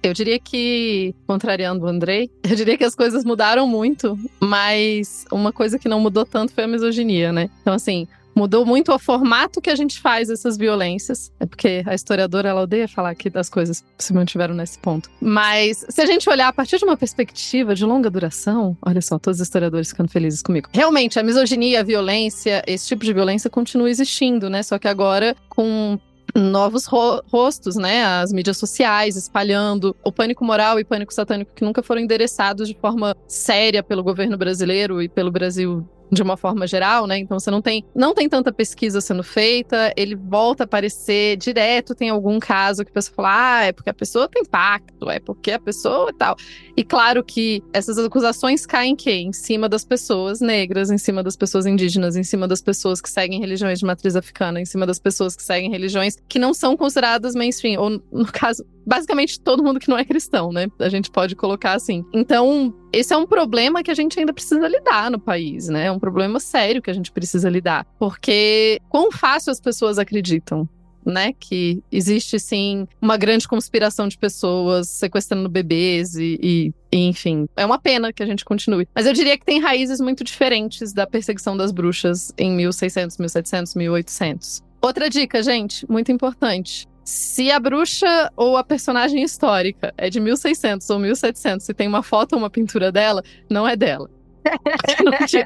Eu diria que, contrariando o Andrei, eu diria que as coisas mudaram muito, mas uma coisa que não mudou tanto foi a misoginia, né? Então, assim, mudou muito o formato que a gente faz essas violências. É porque a historiadora, ela odeia falar que as coisas se mantiveram nesse ponto. Mas, se a gente olhar a partir de uma perspectiva de longa duração, olha só, todos os historiadores ficando felizes comigo. Realmente, a misoginia, a violência, esse tipo de violência continua existindo, né? Só que agora com novos rostos, né? As mídias sociais espalhando o pânico moral e pânico satânico que nunca foram endereçados de forma séria pelo governo brasileiro e pelo Brasil de uma forma geral, né? Então você não tem tanta pesquisa sendo feita, ele volta a aparecer direto, tem algum caso que a pessoa fala, é porque a pessoa tem pacto, é porque a pessoa e tal. E claro que essas acusações caem em cima das pessoas negras, em cima das pessoas indígenas, em cima das pessoas que seguem religiões de matriz africana, em cima das pessoas que seguem religiões que não são consideradas mainstream, ou no caso, basicamente todo mundo que não é cristão, né? A gente pode colocar assim. Então, esse é um problema que a gente ainda precisa lidar no país, né? É um problema sério que a gente precisa lidar. Porque quão fácil as pessoas acreditam, né? Que existe, sim, uma grande conspiração de pessoas sequestrando bebês e enfim. É uma pena que a gente continue. Mas eu diria que tem raízes muito diferentes da perseguição das bruxas em 1600, 1700, 1800. Outra dica, gente, muito importante. Se a bruxa ou a personagem histórica é de 1600 ou 1700 e tem uma foto ou uma pintura dela, não é dela.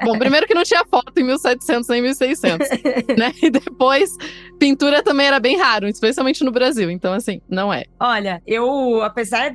Bom, primeiro que não tinha foto em 1700 nem 1600, né? E depois, pintura também era bem raro, especialmente no Brasil. Então, assim, não é. Olha, eu, apesar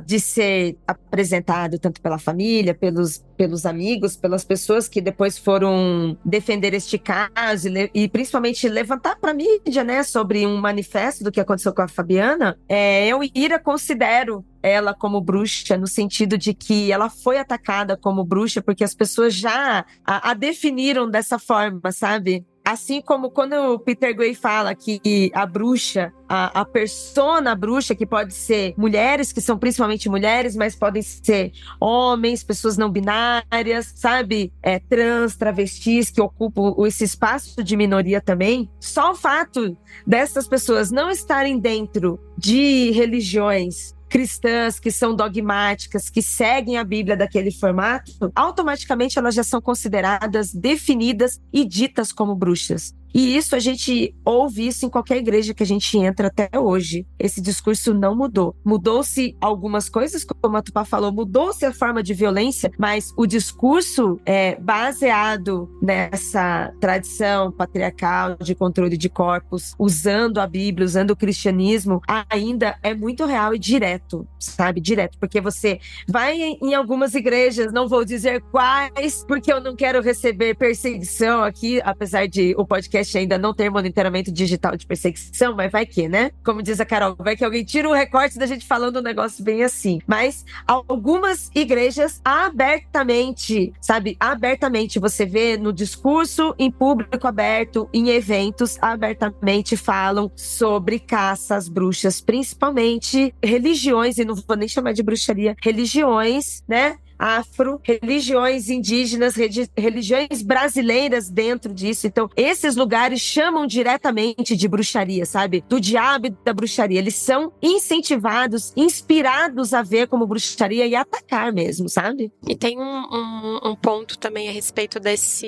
de ser apresentado tanto pela família, pelos amigos, pelas pessoas que depois foram defender este caso e principalmente levantar para a mídia, né, sobre um manifesto do que aconteceu com a Fabiana, eu considero ela como bruxa, no sentido de que ela foi atacada como bruxa, porque as pessoas já a definiram dessa forma, sabe? Assim como quando o Peter Gray fala que a bruxa, a persona bruxa, que pode ser mulheres, que são principalmente mulheres, mas podem ser homens, pessoas não binárias, sabe? Trans, travestis, que ocupam esse espaço de minoria também. Só o fato dessas pessoas não estarem dentro de religiões cristãs, que são dogmáticas, que seguem a Bíblia daquele formato, automaticamente elas já são consideradas, definidas e ditas como bruxas. E isso a gente ouve isso em qualquer igreja que a gente entra até hoje. Esse discurso não mudou. Mudou-se algumas coisas, como a Tupá falou, mudou-se a forma de violência, mas o discurso baseado nessa tradição patriarcal de controle de corpos, usando a Bíblia, usando o cristianismo, ainda é muito real e direto, sabe? Direto, porque você vai em algumas igrejas, não vou dizer quais, porque eu não quero receber perseguição aqui, apesar de o podcast ainda não ter monitoramento digital de perseguição, mas vai que, né? Como diz a Carol, vai que alguém tira um recorte da gente falando um negócio bem assim. Mas algumas igrejas abertamente, sabe? Abertamente, você vê no discurso, em público aberto, em eventos, abertamente falam sobre caça às bruxas, principalmente religiões, e não vou nem chamar de bruxaria, religiões, né? Afro, religiões indígenas, religiões brasileiras dentro disso. Então, esses lugares chamam diretamente de bruxaria, sabe? Do diabo e da bruxaria. Eles são incentivados, inspirados a ver como bruxaria e atacar mesmo, sabe? E tem um ponto também a respeito dessa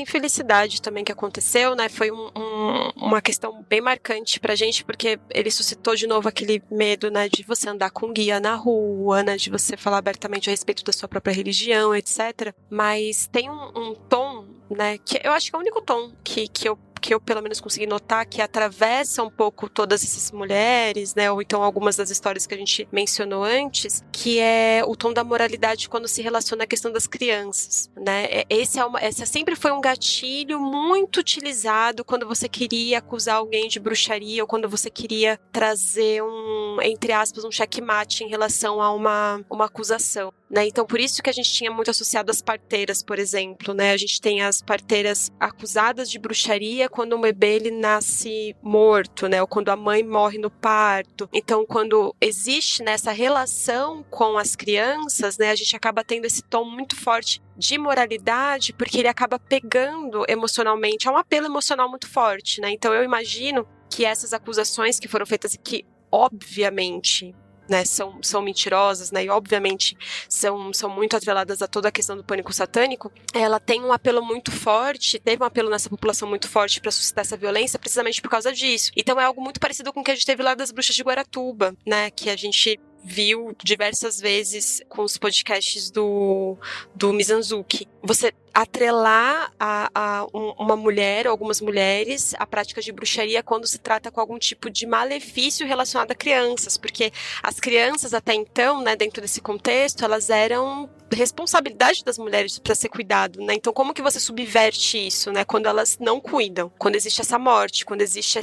infelicidade também que aconteceu, né? Foi uma questão bem marcante pra gente, porque ele suscitou de novo aquele medo, né? De você andar com guia na rua, né? De você falar abertamente a respeito da sua própria religião, etc. Mas tem um tom, né? Que eu acho que é o único tom que eu pelo menos consegui notar, que atravessa um pouco todas essas mulheres, né, ou então algumas das histórias que a gente mencionou antes, que é o tom da moralidade quando se relaciona à questão das crianças, né? Esse sempre foi um gatilho muito utilizado quando você queria acusar alguém de bruxaria ou quando você queria trazer entre aspas, um checkmate em relação a uma acusação, né? Então, por isso que a gente tinha muito associado as parteiras, por exemplo, né? A gente tem as parteiras acusadas de bruxaria quando o bebê ele nasce morto, né? Ou quando a mãe morre no parto. Então, quando existe nessa relação com as crianças, né? A gente acaba tendo esse tom muito forte de moralidade, porque ele acaba pegando emocionalmente, é um apelo emocional muito forte, né? Então, eu imagino que essas acusações que foram feitas e que, obviamente, né, são mentirosas, né, e obviamente são muito atreladas a toda a questão do pânico satânico, ela tem um apelo muito forte, teve um apelo nessa população muito forte para suscitar essa violência precisamente por causa disso. Então é algo muito parecido com o que a gente teve lá das bruxas de Guaratuba, né, que a gente viu diversas vezes com os podcasts do Mizanzuki. Você atrelar a uma mulher ou algumas mulheres a prática de bruxaria quando se trata com algum tipo de malefício relacionado a crianças, porque as crianças até então, né, dentro desse contexto, elas eram responsabilidade das mulheres para ser cuidado, né? Então, como que você subverte isso, né? Quando elas não cuidam, quando existe essa morte, quando existe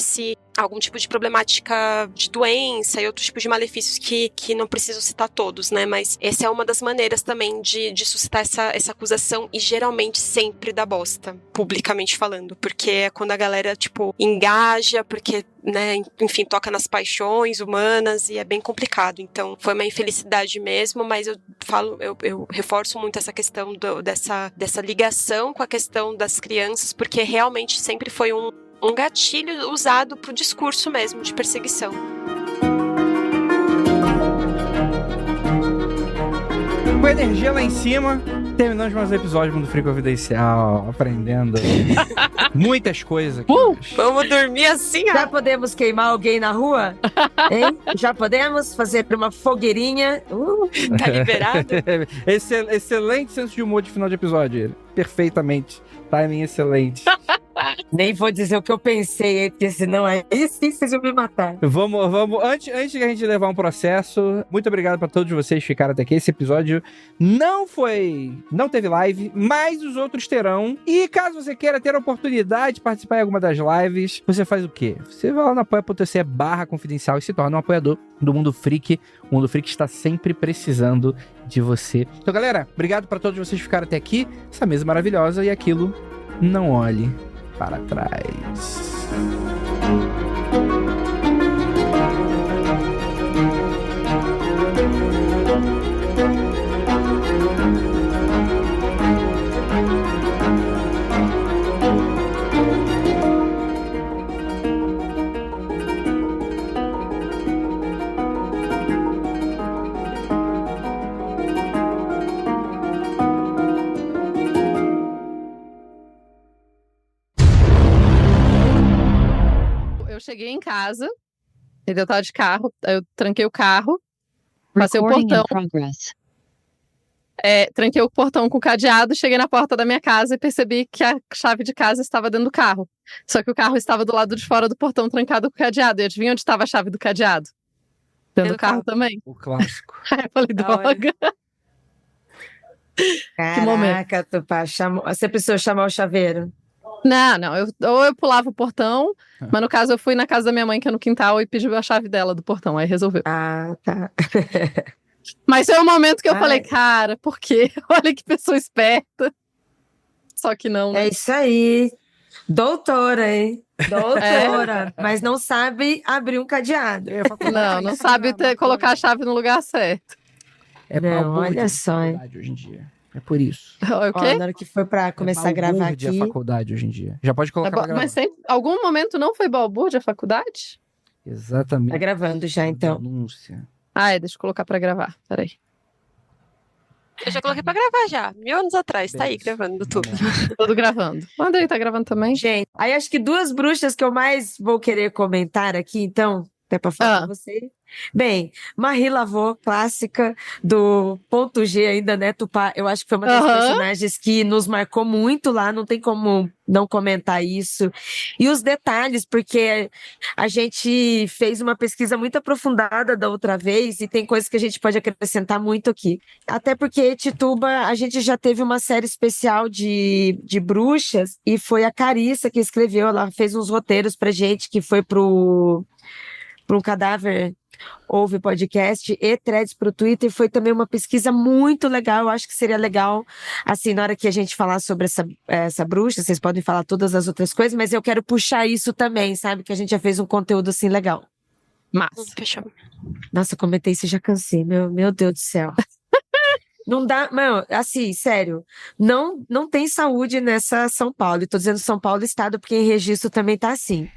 algum tipo de problemática de doença e outros tipos de malefícios que não preciso citar todos, né? Mas essa é uma das maneiras também de suscitar essa acusação e geralmente sempre dá bosta, publicamente falando, porque é quando a galera, tipo, engaja, porque, né, enfim, toca nas paixões humanas e é bem complicado. Então, foi uma infelicidade mesmo, mas eu reforço muito essa questão dessa ligação com a questão das crianças, porque realmente sempre foi um gatilho usado pro discurso mesmo de perseguição. Com a energia lá em cima, Terminamos mais um episódio do Mundo Freak Confidencial, aprendendo muitas coisas aqui. Vamos dormir assim, Já podemos queimar alguém na rua? Hein? Já podemos fazer uma fogueirinha? Tá liberado? Excelente senso de humor de final de episódio. Perfeitamente. Timing excelente. Nem vou dizer o que eu pensei, porque senão aí sim vocês vão me matar. Vamos. Antes de a gente levar um processo, muito obrigado pra todos vocês que ficaram até aqui. Esse episódio não teve live, mas os outros terão. E caso você queira ter a oportunidade de participar em alguma das lives, você faz o quê? Você vai lá no apoia.se/confidencial e se torna um apoiador do Mundo Freak. O Mundo Freak está sempre precisando de você. Então, galera, obrigado pra todos vocês que ficaram até aqui. Essa mesa maravilhosa e aquilo, não olhe para trás. Eu cheguei em casa, eu tava de carro, eu tranquei o carro, passei o portão, tranquei o portão com o cadeado, cheguei na porta da minha casa e percebi que a chave de casa estava dentro do carro. Só que o carro estava do lado de fora do portão, trancado com o cadeado. E adivinha onde estava a chave do cadeado? Dentro do carro também. O clássico. Aí eu falei, droga. Caraca, Tupá, você precisou chamar o chaveiro? Não, ou eu pulava o portão, mas no caso eu fui na casa da minha mãe, que é no quintal, e pedi a chave dela do portão, aí resolveu. Ah, tá. Mas foi um momento que eu falei, cara, por quê? Olha que pessoa esperta. Só que não, né? É isso aí. Doutora, hein? Doutora. Mas não sabe abrir um cadeado. Não sabe colocar a chave no lugar certo. Não, olha só, hein? Hoje em dia. É por isso. O quê? Na hora que foi pra começar a gravar aqui. a faculdade hoje em dia. Já pode colocar pra gravar. Mas algum momento não foi balbúrdia a faculdade? Exatamente. Tá gravando já, então. Denúncia. Deixa eu colocar pra gravar. Peraí. Eu já coloquei pra gravar já. 1000 anos atrás. Tá aí gravando tudo. Tudo gravando. O Andrei tá gravando também? Gente, aí acho que 2 bruxas que eu mais vou querer comentar aqui, então, até pra falar com vocês. Bem, Marie Laveau, clássica do ponto G ainda, né, Tupá? Eu acho que foi uma das personagens que nos marcou muito lá, não tem como não comentar isso. E os detalhes, porque a gente fez uma pesquisa muito aprofundada da outra vez e tem coisas que a gente pode acrescentar muito aqui. Até porque Tituba, a gente já teve uma série especial de bruxas e foi a Carissa que escreveu, ela fez uns roteiros pra gente que foi pro Cadáver Ouve podcast e threads pro Twitter. Foi também uma pesquisa muito legal. Eu acho que seria legal, assim, na hora que a gente falar sobre essa bruxa, vocês podem falar todas as outras coisas, mas eu quero puxar isso também, sabe? Que a gente já fez um conteúdo assim legal. Massa. Fechou. Nossa, comentei isso, já cansei. Meu Deus do céu. Não dá, mano, assim, sério, não tem saúde nessa São Paulo. Eu tô dizendo São Paulo estado, porque em Registro também tá assim.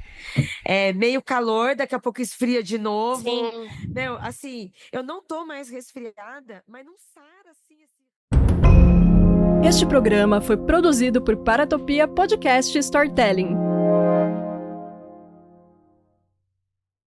É meio calor, daqui a pouco esfria de novo. Sim. Meu, assim, eu não tô mais resfriada, mas não sara assim. Este programa foi produzido por Paratopia Podcast Storytelling.